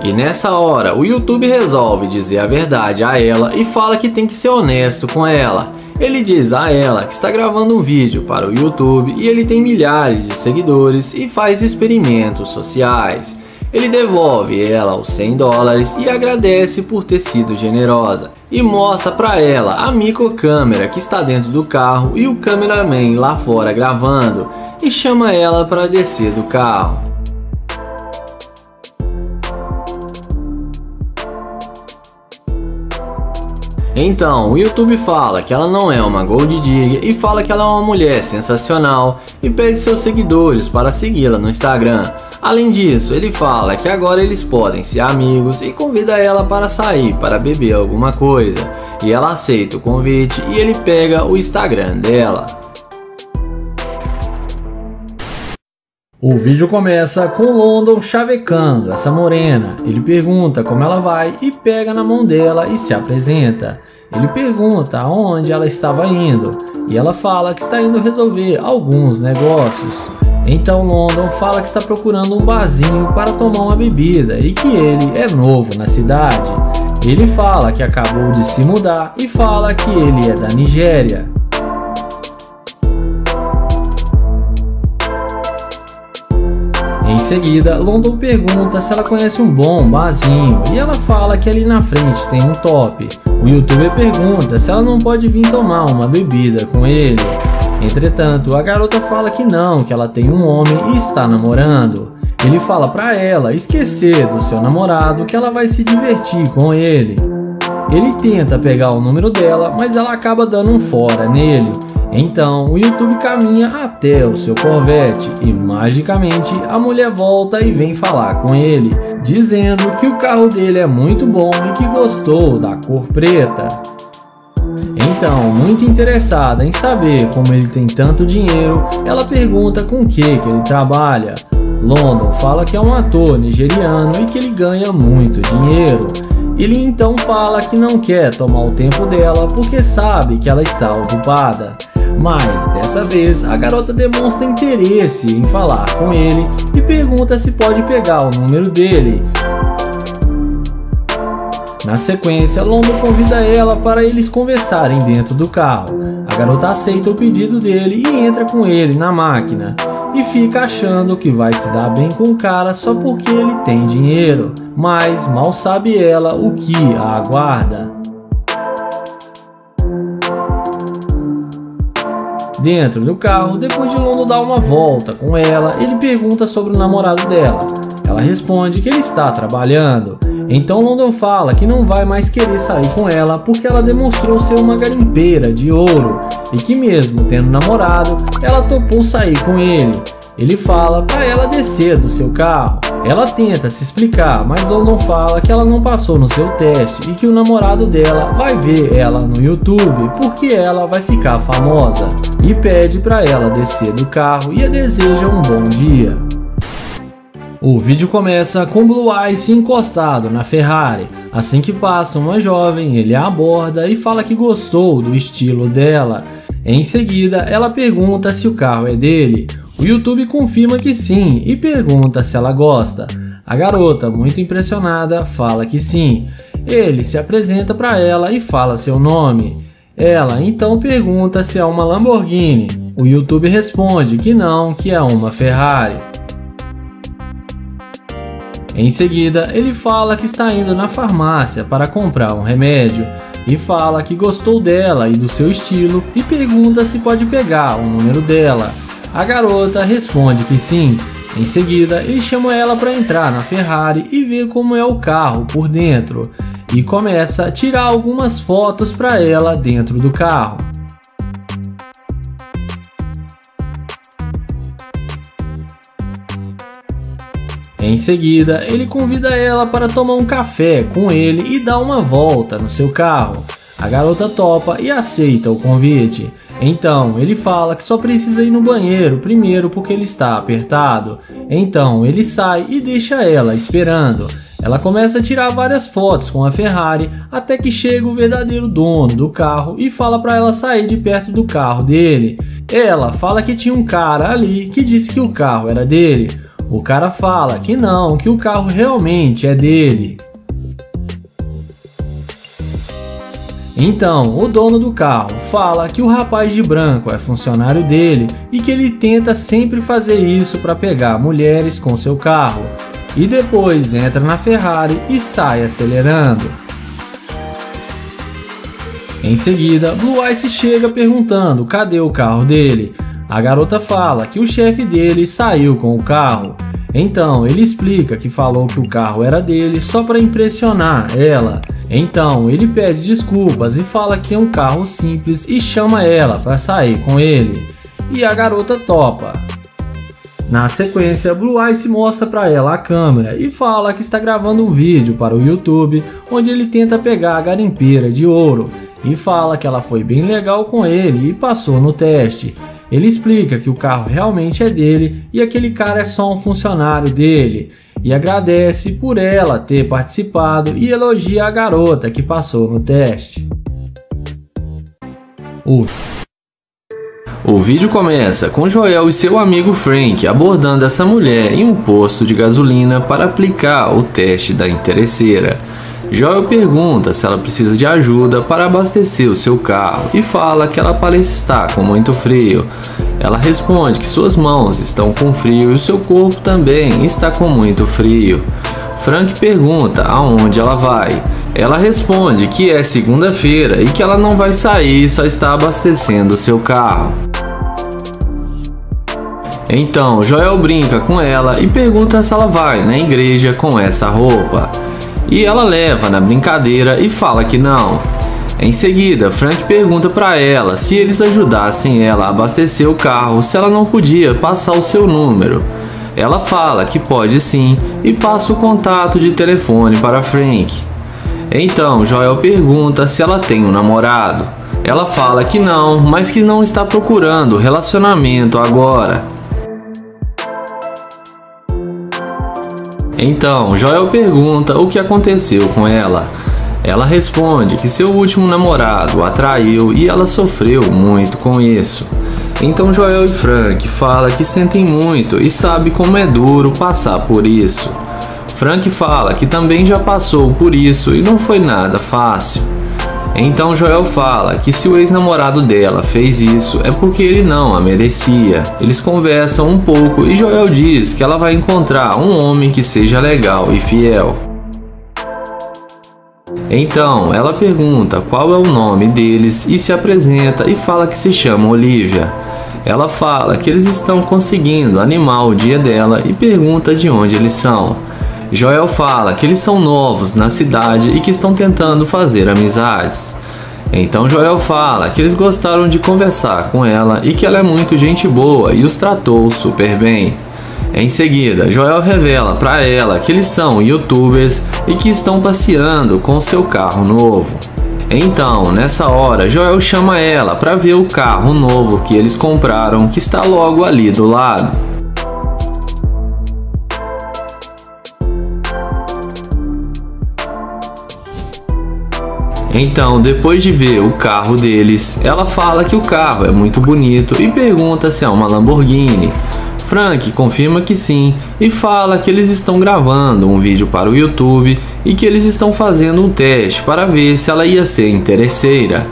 E nessa hora, o YouTube resolve dizer a verdade a ela e fala que tem que ser honesto com ela. Ele diz a ela que está gravando um vídeo para o YouTube e ele tem milhares de seguidores e faz experimentos sociais. Ele devolve ela os $100 e agradece por ter sido generosa. E mostra para ela a microcâmera que está dentro do carro e o cameraman lá fora gravando. E chama ela para descer do carro. Então, o YouTube fala que ela não é uma gold digger e fala que ela é uma mulher sensacional e pede seus seguidores para segui-la no Instagram. Além disso, ele fala que agora eles podem ser amigos e convida ela para sair para beber alguma coisa. E ela aceita o convite e ele pega o Instagram dela. O vídeo começa com London chavecando essa morena. Ele pergunta como ela vai e pega na mão dela e se apresenta. Ele pergunta aonde ela estava indo e ela fala que está indo resolver alguns negócios. Então London fala que está procurando um barzinho para tomar uma bebida e que ele é novo na cidade. Ele fala que acabou de se mudar e fala que ele é da Nigéria. Em seguida, London pergunta se ela conhece um bom barzinho e ela fala que ali na frente tem um top. O youtuber pergunta se ela não pode vir tomar uma bebida com ele. Entretanto, a garota fala que não, que ela tem um homem e está namorando. Ele fala pra ela esquecer do seu namorado, que ela vai se divertir com ele. Ele tenta pegar o número dela, mas ela acaba dando um fora nele. Então o YouTube caminha até o seu Corvette e magicamente a mulher volta e vem falar com ele, dizendo que o carro dele é muito bom e que gostou da cor preta. Então, muito interessada em saber como ele tem tanto dinheiro, ela pergunta com o que ele trabalha. London fala que é um ator nigeriano e que ele ganha muito dinheiro. Ele então fala que não quer tomar o tempo dela porque sabe que ela está ocupada. Mas dessa vez a garota demonstra interesse em falar com ele e pergunta se pode pegar o número dele. Na sequência, London convida ela para eles conversarem dentro do carro. A garota aceita o pedido dele e entra com ele na máquina. E fica achando que vai se dar bem com o cara só porque ele tem dinheiro. Mas mal sabe ela o que a aguarda. Dentro do carro, depois de London dar uma volta com ela, ele pergunta sobre o namorado dela. Ela responde que ele está trabalhando. Então London fala que não vai mais querer sair com ela porque ela demonstrou ser uma garimpeira de ouro e que mesmo tendo namorado, ela topou sair com ele. Ele fala para ela descer do seu carro. Ela tenta se explicar, mas London fala que ela não passou no seu teste e que o namorado dela vai ver ela no YouTube porque ela vai ficar famosa. E pede para ela descer do carro e a deseja um bom dia. O vídeo começa com Blue Ice encostado na Ferrari. Assim que passa uma jovem, ele a aborda e fala que gostou do estilo dela. Em seguida, ela pergunta se o carro é dele. O YouTube confirma que sim e pergunta se ela gosta. A garota, muito impressionada, fala que sim. Ele se apresenta para ela e fala seu nome. Ela então pergunta se é uma Lamborghini. O YouTube responde que não, que é uma Ferrari. Em seguida, ele fala que está indo na farmácia para comprar um remédio e fala que gostou dela e do seu estilo e pergunta se pode pegar o número dela. A garota responde que sim. Em seguida, ele chama ela para entrar na Ferrari e ver como é o carro por dentro e começa a tirar algumas fotos para ela dentro do carro. Em seguida, ele convida ela para tomar um café com ele e dar uma volta no seu carro. A garota topa e aceita o convite. Então, ele fala que só precisa ir no banheiro primeiro porque ele está apertado. Então, ele sai e deixa ela esperando. Ela começa a tirar várias fotos com a Ferrari até que chega o verdadeiro dono do carro e fala para ela sair de perto do carro dele. Ela fala que tinha um cara ali que disse que o carro era dele. O cara fala que não, que o carro realmente é dele. Então, o dono do carro fala que o rapaz de branco é funcionário dele e que ele tenta sempre fazer isso para pegar mulheres com seu carro. E depois entra na Ferrari e sai acelerando. Em seguida, Blue Ice chega perguntando cadê o carro dele. A garota fala que o chefe dele saiu com o carro. Então ele explica que falou que o carro era dele só para impressionar ela. Então ele pede desculpas e fala que tem um carro simples e chama ela para sair com ele. E a garota topa. Na sequência, Blue Ice mostra para ela a câmera e fala que está gravando um vídeo para o YouTube onde ele tenta pegar a garimpeira de ouro e fala que ela foi bem legal com ele e passou no teste. Ele explica que o carro realmente é dele e aquele cara é só um funcionário dele e agradece por ela ter participado e elogia a garota que passou no teste. O vídeo começa com Joel e seu amigo Frank abordando essa mulher em um posto de gasolina para aplicar o teste da interesseira. Joel pergunta se ela precisa de ajuda para abastecer o seu carro e fala que ela parece estar com muito frio. Ela responde que suas mãos estão com frio e o seu corpo também está com muito frio. Frank pergunta aonde ela vai. Ela responde que é segunda-feira e que ela não vai sair, só está abastecendo o seu carro. Então Joel brinca com ela e pergunta se ela vai na igreja com essa roupa. E ela leva na brincadeira e fala que não. Em seguida, Frank pergunta para ela se eles ajudassem ela a abastecer o carro, se ela não podia passar o seu número. Ela fala que pode sim e passa o contato de telefone para Frank. Então Joel pergunta se ela tem um namorado. Ela fala que não, mas que não está procurando relacionamento agora. Então, Joel pergunta o que aconteceu com ela. Ela responde que seu último namorado a traiu e ela sofreu muito com isso. Então Joel e Frank falam que sentem muito e sabe como é duro passar por isso. Frank fala que também já passou por isso e não foi nada fácil. Então Joel fala que se o ex-namorado dela fez isso é porque ele não a merecia. Eles conversam um pouco e Joel diz que ela vai encontrar um homem que seja legal e fiel. Então ela pergunta qual é o nome deles e se apresenta e fala que se chama Olivia. Ela fala que eles estão conseguindo animar o dia dela e pergunta de onde eles são. Joel fala que eles são novos na cidade e que estão tentando fazer amizades. Então Joel fala que eles gostaram de conversar com ela e que ela é muito gente boa e os tratou super bem. Em seguida, Joel revela para ela que eles são youtubers e que estão passeando com seu carro novo. Então, nessa hora, Joel chama ela para ver o carro novo que eles compraram, que está logo ali do lado. Então, depois de ver o carro deles, ela fala que o carro é muito bonito e pergunta se é uma Lamborghini. Frank confirma que sim e fala que eles estão gravando um vídeo para o YouTube e que eles estão fazendo um teste para ver se ela ia ser interesseira,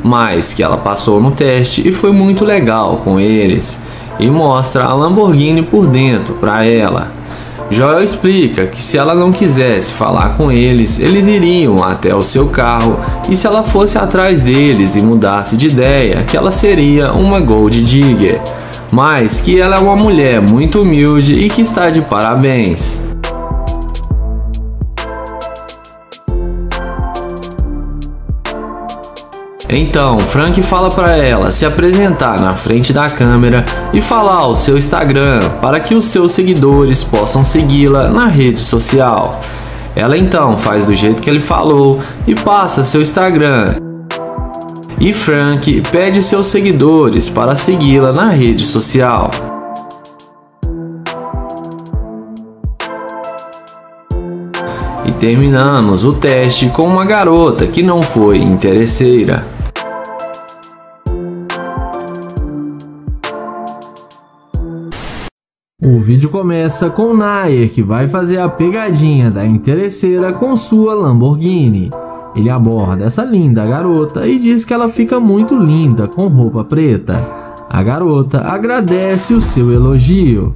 mas que ela passou no teste e foi muito legal com eles, e mostra a Lamborghini por dentro para ela. Joel explica que se ela não quisesse falar com eles, eles iriam até o seu carro e se ela fosse atrás deles e mudasse de ideia, que ela seria uma Gold Digger, mas que ela é uma mulher muito humilde e que está de parabéns. Então, Frank fala para ela se apresentar na frente da câmera e falar o seu Instagram para que os seus seguidores possam segui-la na rede social. Ela então faz do jeito que ele falou e passa seu Instagram. E Frank pede seus seguidores para segui-la na rede social. E terminamos o teste com uma garota que não foi interesseira. O vídeo começa com Nair, que vai fazer a pegadinha da interesseira com sua Lamborghini. Ele aborda essa linda garota e diz que ela fica muito linda com roupa preta. A garota agradece o seu elogio.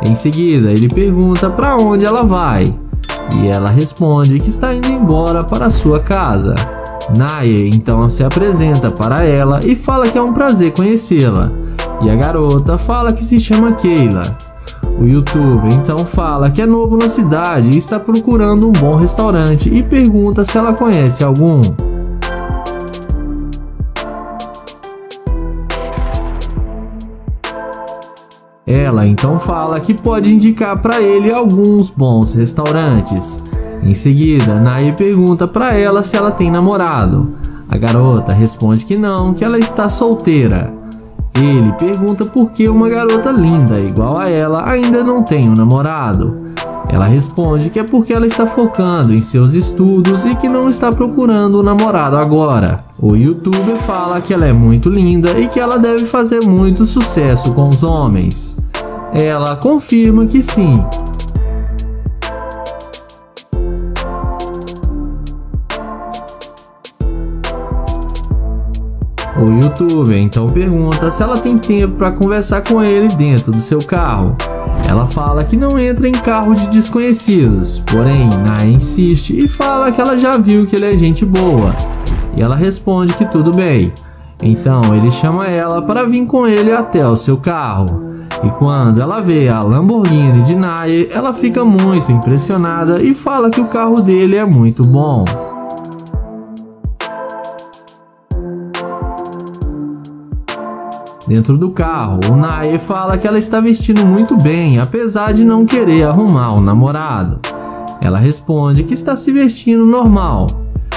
Em seguida, ele pergunta para onde ela vai. E ela responde que está indo embora para sua casa. Nair então se apresenta para ela e fala que é um prazer conhecê-la. E a garota fala que se chama Keila. O youtuber então fala que é novo na cidade e está procurando um bom restaurante e pergunta se ela conhece algum. Ela então fala que pode indicar para ele alguns bons restaurantes. Em seguida, Nair pergunta para ela se ela tem namorado. A garota responde que não, que ela está solteira. Ele pergunta por que uma garota linda igual a ela ainda não tem um namorado. Ela responde que é porque ela está focando em seus estudos e que não está procurando um namorado agora. O youtuber fala que ela é muito linda e que ela deve fazer muito sucesso com os homens. Ela confirma que sim. O youtuber então pergunta se ela tem tempo para conversar com ele dentro do seu carro. Ela fala que não entra em carro de desconhecidos, porém Nair insiste e fala que ela já viu que ele é gente boa. E ela responde que tudo bem. Então ele chama ela para vir com ele até o seu carro. E quando ela vê a Lamborghini de Nair, ela fica muito impressionada e fala que o carro dele é muito bom. Dentro do carro, o Nair fala que ela está vestindo muito bem, apesar de não querer arrumar um namorado. Ela responde que está se vestindo normal.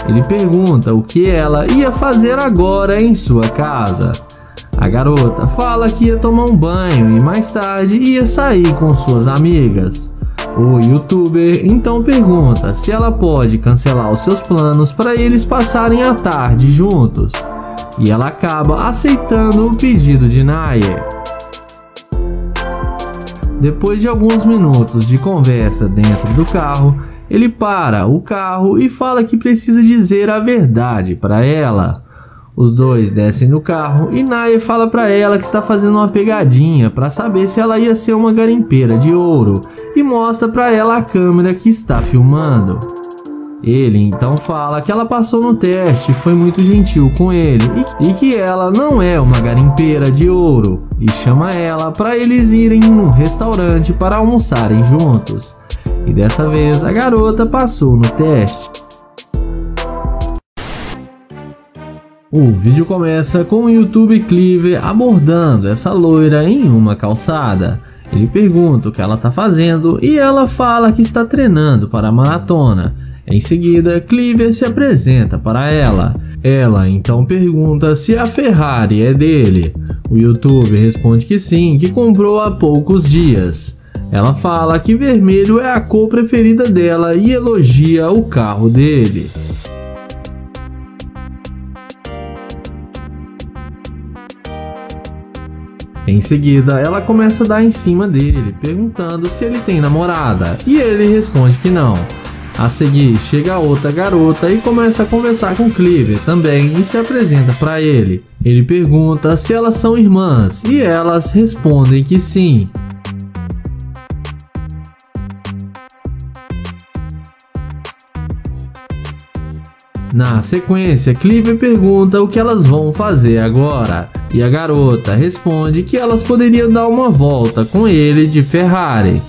Ele pergunta o que ela ia fazer agora em sua casa. A garota fala que ia tomar um banho e mais tarde ia sair com suas amigas. O youtuber então pergunta se ela pode cancelar os seus planos para eles passarem a tarde juntos, e ela acaba aceitando o pedido de Nair. Depois de alguns minutos de conversa dentro do carro, ele para o carro e fala que precisa dizer a verdade para ela. Os dois descem do carro e Nair fala para ela que está fazendo uma pegadinha para saber se ela ia ser uma garimpeira de ouro e mostra para ela a câmera que está filmando. Ele então fala que ela passou no teste e foi muito gentil com ele e que ela não é uma garimpeira de ouro, e chama ela para eles irem num restaurante para almoçarem juntos. E dessa vez a garota passou no teste. O vídeo começa com o youtuber Cleaver abordando essa loira em uma calçada. Ele pergunta o que ela está fazendo e ela fala que está treinando para a maratona. Em seguida, Cleaver se apresenta para ela. Ela então pergunta se a Ferrari é dele. O youtuber responde que sim, que comprou há poucos dias. Ela fala que vermelho é a cor preferida dela e elogia o carro dele. Em seguida, ela começa a dar em cima dele, perguntando se ele tem namorada, e ele responde que não. A seguir, chega outra garota e começa a conversar com Cleaver também e se apresenta para ele. Ele pergunta se elas são irmãs e elas respondem que sim. Na sequência, Cleaver pergunta o que elas vão fazer agora, e a garota responde que elas poderiam dar uma volta com ele de Ferrari.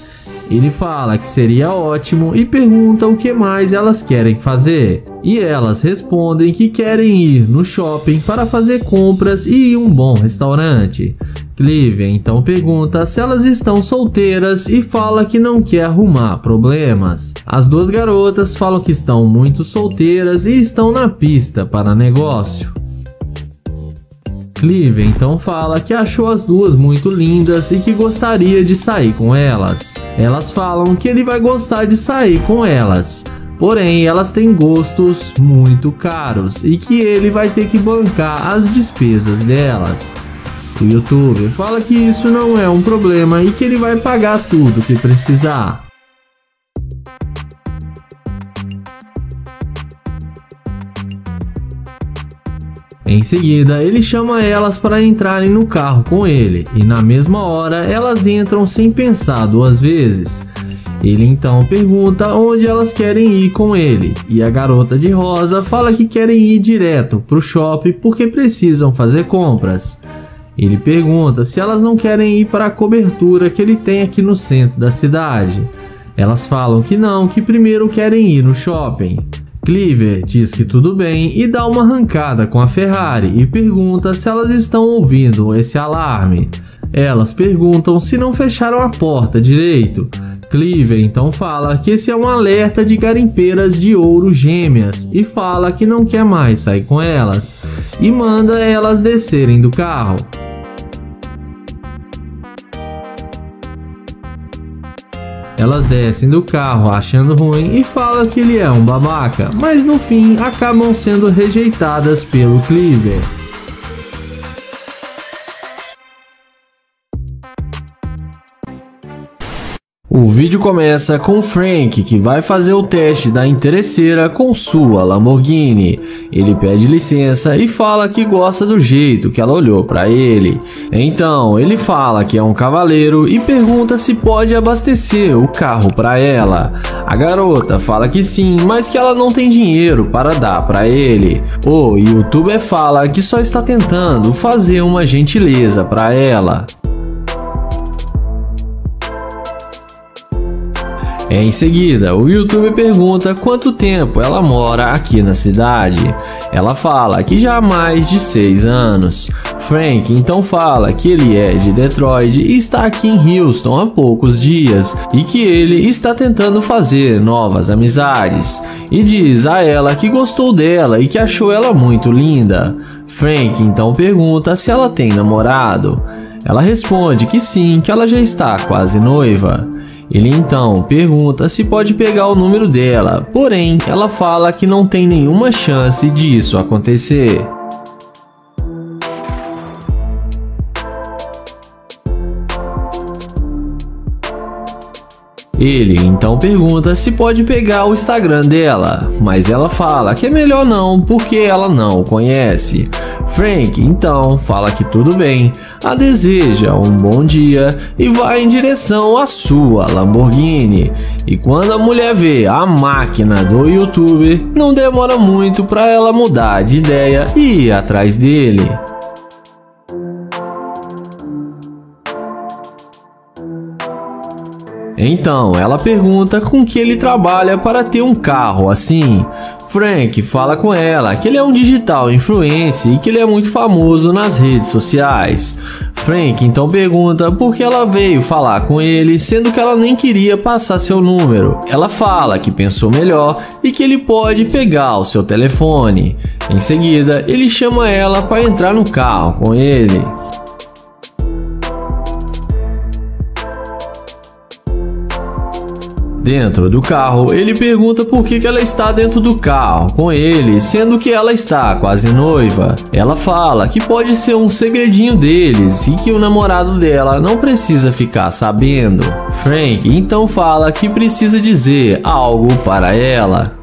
Ele fala que seria ótimo e pergunta o que mais elas querem fazer, e elas respondem que querem ir no shopping para fazer compras e ir a um bom restaurante. Cleaver então pergunta se elas estão solteiras e fala que não quer arrumar problemas. As duas garotas falam que estão muito solteiras e estão na pista para negócio. Cleaver então fala que achou as duas muito lindas e que gostaria de sair com elas. Elas falam que ele vai gostar de sair com elas, porém elas têm gostos muito caros e que ele vai ter que bancar as despesas delas. O youtuber fala que isso não é um problema e que ele vai pagar tudo que precisar. Em seguida, ele chama elas para entrarem no carro com ele, e na mesma hora elas entram sem pensar duas vezes. Ele então pergunta onde elas querem ir com ele, e a garota de rosa fala que querem ir direto para o shopping porque precisam fazer compras. Ele pergunta se elas não querem ir para a cobertura que ele tem aqui no centro da cidade. Elas falam que não, que primeiro querem ir no shopping. Cleaver diz que tudo bem e dá uma arrancada com a Ferrari e pergunta se elas estão ouvindo esse alarme. Elas perguntam se não fecharam a porta direito. Cleaver então fala que esse é um alerta de garimpeiras de ouro gêmeas e fala que não quer mais sair com elas e manda elas descerem do carro. Elas descem do carro achando ruim e falam que ele é um babaca, mas no fim acabam sendo rejeitadas pelo Cleaver. O vídeo começa com Frank, que vai fazer o teste da interesseira com sua Lamborghini. Ele pede licença e fala que gosta do jeito que ela olhou para ele. Então ele fala que é um cavaleiro e pergunta se pode abastecer o carro para ela. A garota fala que sim, mas que ela não tem dinheiro para dar para ele. O youtuber fala que só está tentando fazer uma gentileza para ela. Em seguida, o youtuber pergunta quanto tempo ela mora aqui na cidade. Ela fala que já há mais de 6 anos. Frank então fala que ele é de Detroit e está aqui em Houston há poucos dias e que ele está tentando fazer novas amizades. E diz a ela que gostou dela e que achou ela muito linda. Frank então pergunta se ela tem namorado. Ela responde que sim, que ela já está quase noiva. Ele então pergunta se pode pegar o número dela, porém ela fala que não tem nenhuma chance disso acontecer. Ele então pergunta se pode pegar o Instagram dela, mas ela fala que é melhor não, porque ela não o conhece. Frank então fala que tudo bem, a deseja um bom dia e vai em direção à sua Lamborghini. E quando a mulher vê a máquina do YouTuber, não demora muito para ela mudar de ideia e ir atrás dele. Então ela pergunta com que ele trabalha para ter um carro assim. Frank fala com ela que ele é um digital influencer e que ele é muito famoso nas redes sociais. Frank então pergunta por que ela veio falar com ele, sendo que ela nem queria passar seu número. Ela fala que pensou melhor e que ele pode pegar o seu telefone. Em seguida, ele chama ela para entrar no carro com ele. Dentro do carro, ele pergunta por que ela está dentro do carro com ele, sendo que ela está quase noiva. Ela fala que pode ser um segredinho deles e que o namorado dela não precisa ficar sabendo. Frank então fala que precisa dizer algo para ela.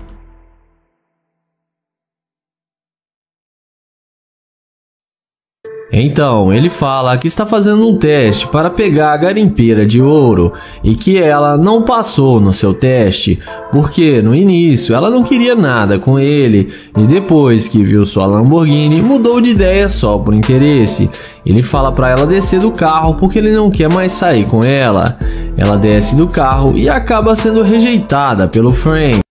Então ele fala que está fazendo um teste para pegar a garimpeira de ouro e que ela não passou no seu teste, porque no início ela não queria nada com ele e depois que viu sua Lamborghini mudou de ideia só por interesse. Ele fala para ela descer do carro porque ele não quer mais sair com ela. Ela desce do carro e acaba sendo rejeitada pelo Frank.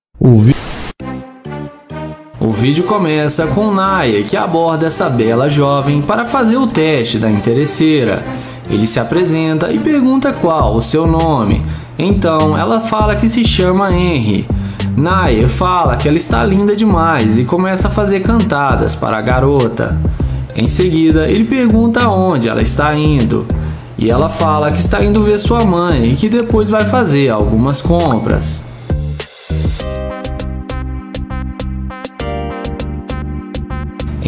O vídeo começa com Naya, que aborda essa bela jovem para fazer o teste da interesseira. Ele se apresenta e pergunta qual o seu nome. Então ela fala que se chama Henry. Naya fala que ela está linda demais e começa a fazer cantadas para a garota. Em seguida ele pergunta onde ela está indo. E ela fala que está indo ver sua mãe e que depois vai fazer algumas compras.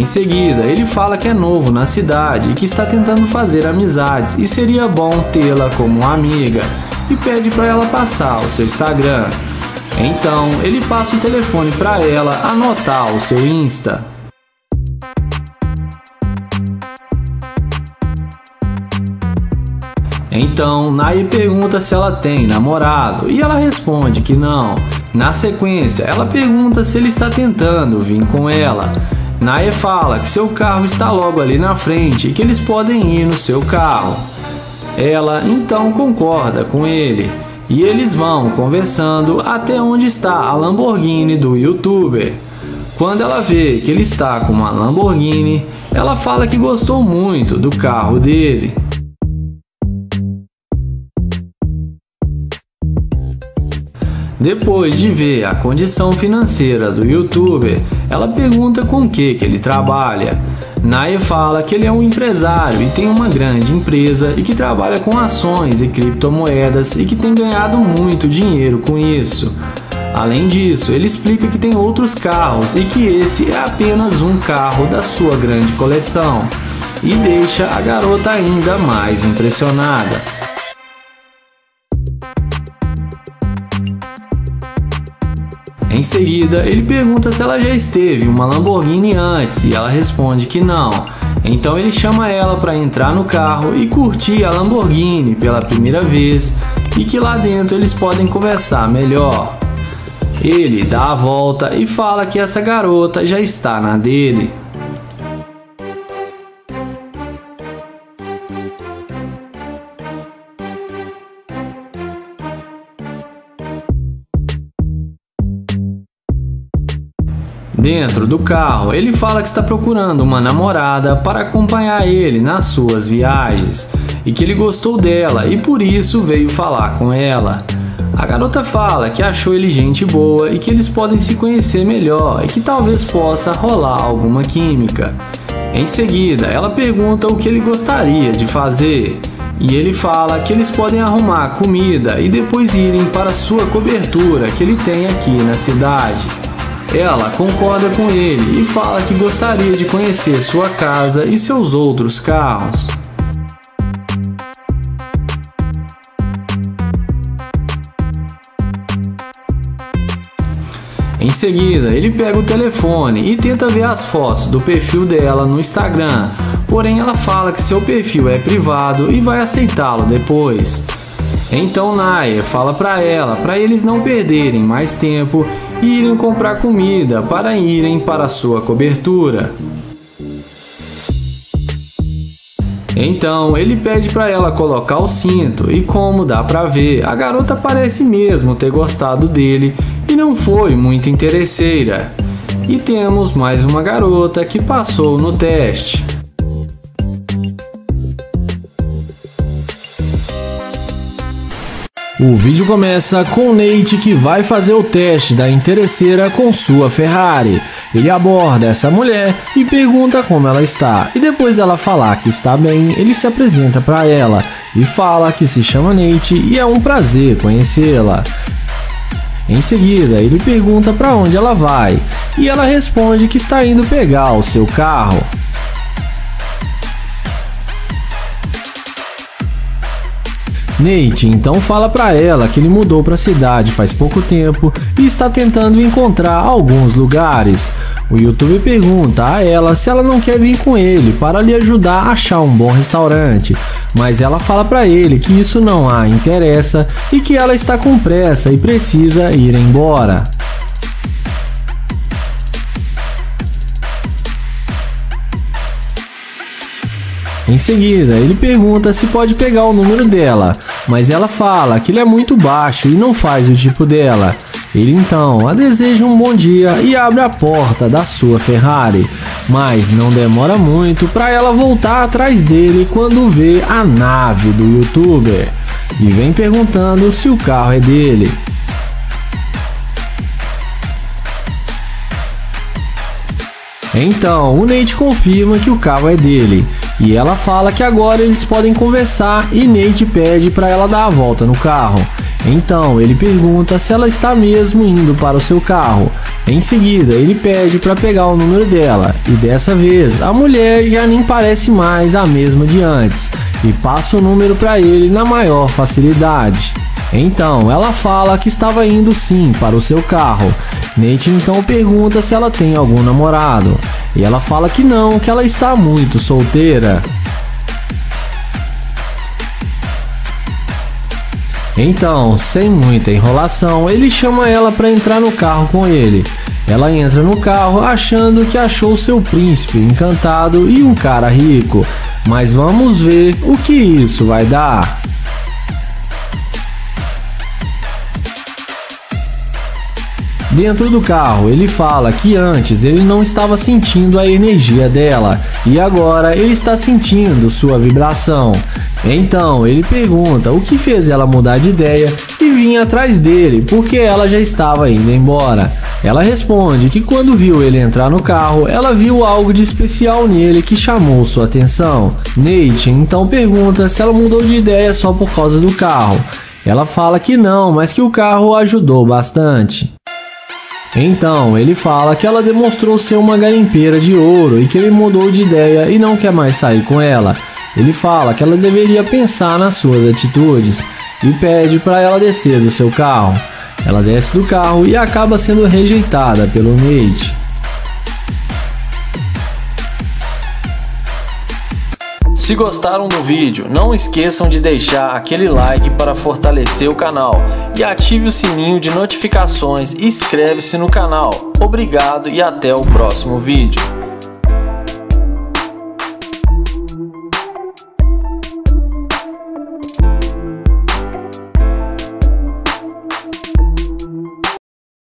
Em seguida, ele fala que é novo na cidade e que está tentando fazer amizades e seria bom tê-la como amiga e pede para ela passar o seu Instagram. Então, ele passa o telefone para ela anotar o seu Insta. Então, Naya pergunta se ela tem namorado e ela responde que não. Na sequência, ela pergunta se ele está tentando vir com ela. Naya fala que seu carro está logo ali na frente e que eles podem ir no seu carro. Ela então concorda com ele e eles vão conversando até onde está a Lamborghini do YouTuber. Quando ela vê que ele está com uma Lamborghini, ela fala que gostou muito do carro dele. Depois de ver a condição financeira do YouTuber, ela pergunta com o que ele trabalha. Naya fala que ele é um empresário e tem uma grande empresa e que trabalha com ações e criptomoedas e que tem ganhado muito dinheiro com isso. Além disso, ele explica que tem outros carros e que esse é apenas um carro da sua grande coleção e deixa a garota ainda mais impressionada. Em seguida, ele pergunta se ela já esteve em uma Lamborghini antes e ela responde que não. Então ele chama ela para entrar no carro e curtir a Lamborghini pela primeira vez e que lá dentro eles podem conversar melhor. Ele dá a volta e fala que essa garota já está na dele. Dentro do carro, ele fala que está procurando uma namorada para acompanhar ele nas suas viagens e que ele gostou dela e por isso veio falar com ela. A garota fala que achou ele gente boa e que eles podem se conhecer melhor e que talvez possa rolar alguma química. Em seguida, ela pergunta o que ele gostaria de fazer E ele fala que eles podem arrumar comida e depois irem para sua cobertura que ele tem aqui na cidade. Ela concorda com ele e fala que gostaria de conhecer sua casa e seus outros carros. Em seguida, ele pega o telefone e tenta ver as fotos do perfil dela no Instagram, porém ela fala que seu perfil é privado e vai aceitá-lo depois. Então Nair fala para eles não perderem mais tempo e irem comprar comida para irem para sua cobertura. Então ele pede para ela colocar o cinto e, como dá para ver, a garota parece mesmo ter gostado dele e não foi muito interesseira. E temos mais uma garota que passou no teste. O vídeo começa com Nate, que vai fazer o teste da interesseira com sua Ferrari. Ele aborda essa mulher e pergunta como ela está, e depois dela falar que está bem, ele se apresenta para ela e fala que se chama Nate e é um prazer conhecê-la. Em seguida, ele pergunta para onde ela vai e ela responde que está indo pegar o seu carro. Nate então fala para ela que ele mudou para a cidade faz pouco tempo e está tentando encontrar alguns lugares. O youtuber pergunta a ela se ela não quer vir com ele para lhe ajudar a achar um bom restaurante, mas ela fala para ele que isso não a interessa e que ela está com pressa e precisa ir embora. Em seguida, ele pergunta se pode pegar o número dela, mas ela fala que ele é muito baixo e não faz o tipo dela. Ele então a deseja um bom dia e abre a porta da sua Ferrari, mas não demora muito para ela voltar atrás dele quando vê a nave do youtuber e vem perguntando se o carro é dele. Então, o Nate confirma que o carro é dele e ela fala que agora eles podem conversar e Nate pede para ela dar a volta no carro. Então, ele pergunta se ela está mesmo indo para o seu carro. Em seguida, ele pede para pegar o número dela e dessa vez a mulher já nem parece mais a mesma de antes e passa o número para ele na maior facilidade. Então, ela fala que estava indo sim para o seu carro. Nate então pergunta se ela tem algum namorado e ela fala que não, que ela está muito solteira. Então, sem muita enrolação, ele chama ela para entrar no carro com ele. Ela entra no carro achando que achou seu príncipe encantado e um cara rico, mas vamos ver o que isso vai dar. Dentro do carro, ele fala que antes ele não estava sentindo a energia dela e agora ele está sentindo sua vibração. Então ele pergunta o que fez ela mudar de ideia e vir atrás dele porque ela já estava indo embora. Ela responde que quando viu ele entrar no carro, ela viu algo de especial nele que chamou sua atenção. Nate então pergunta se ela mudou de ideia só por causa do carro. Ela fala que não, mas que o carro ajudou bastante. Então, ele fala que ela demonstrou ser uma garimpeira de ouro e que ele mudou de ideia e não quer mais sair com ela. Ele fala que ela deveria pensar nas suas atitudes e pede para ela descer do seu carro. Ela desce do carro e acaba sendo rejeitada pelo Nate. Se gostaram do vídeo, não esqueçam de deixar aquele like para fortalecer o canal e ative o sininho de notificações e inscreve-se no canal. Obrigado e até o próximo vídeo.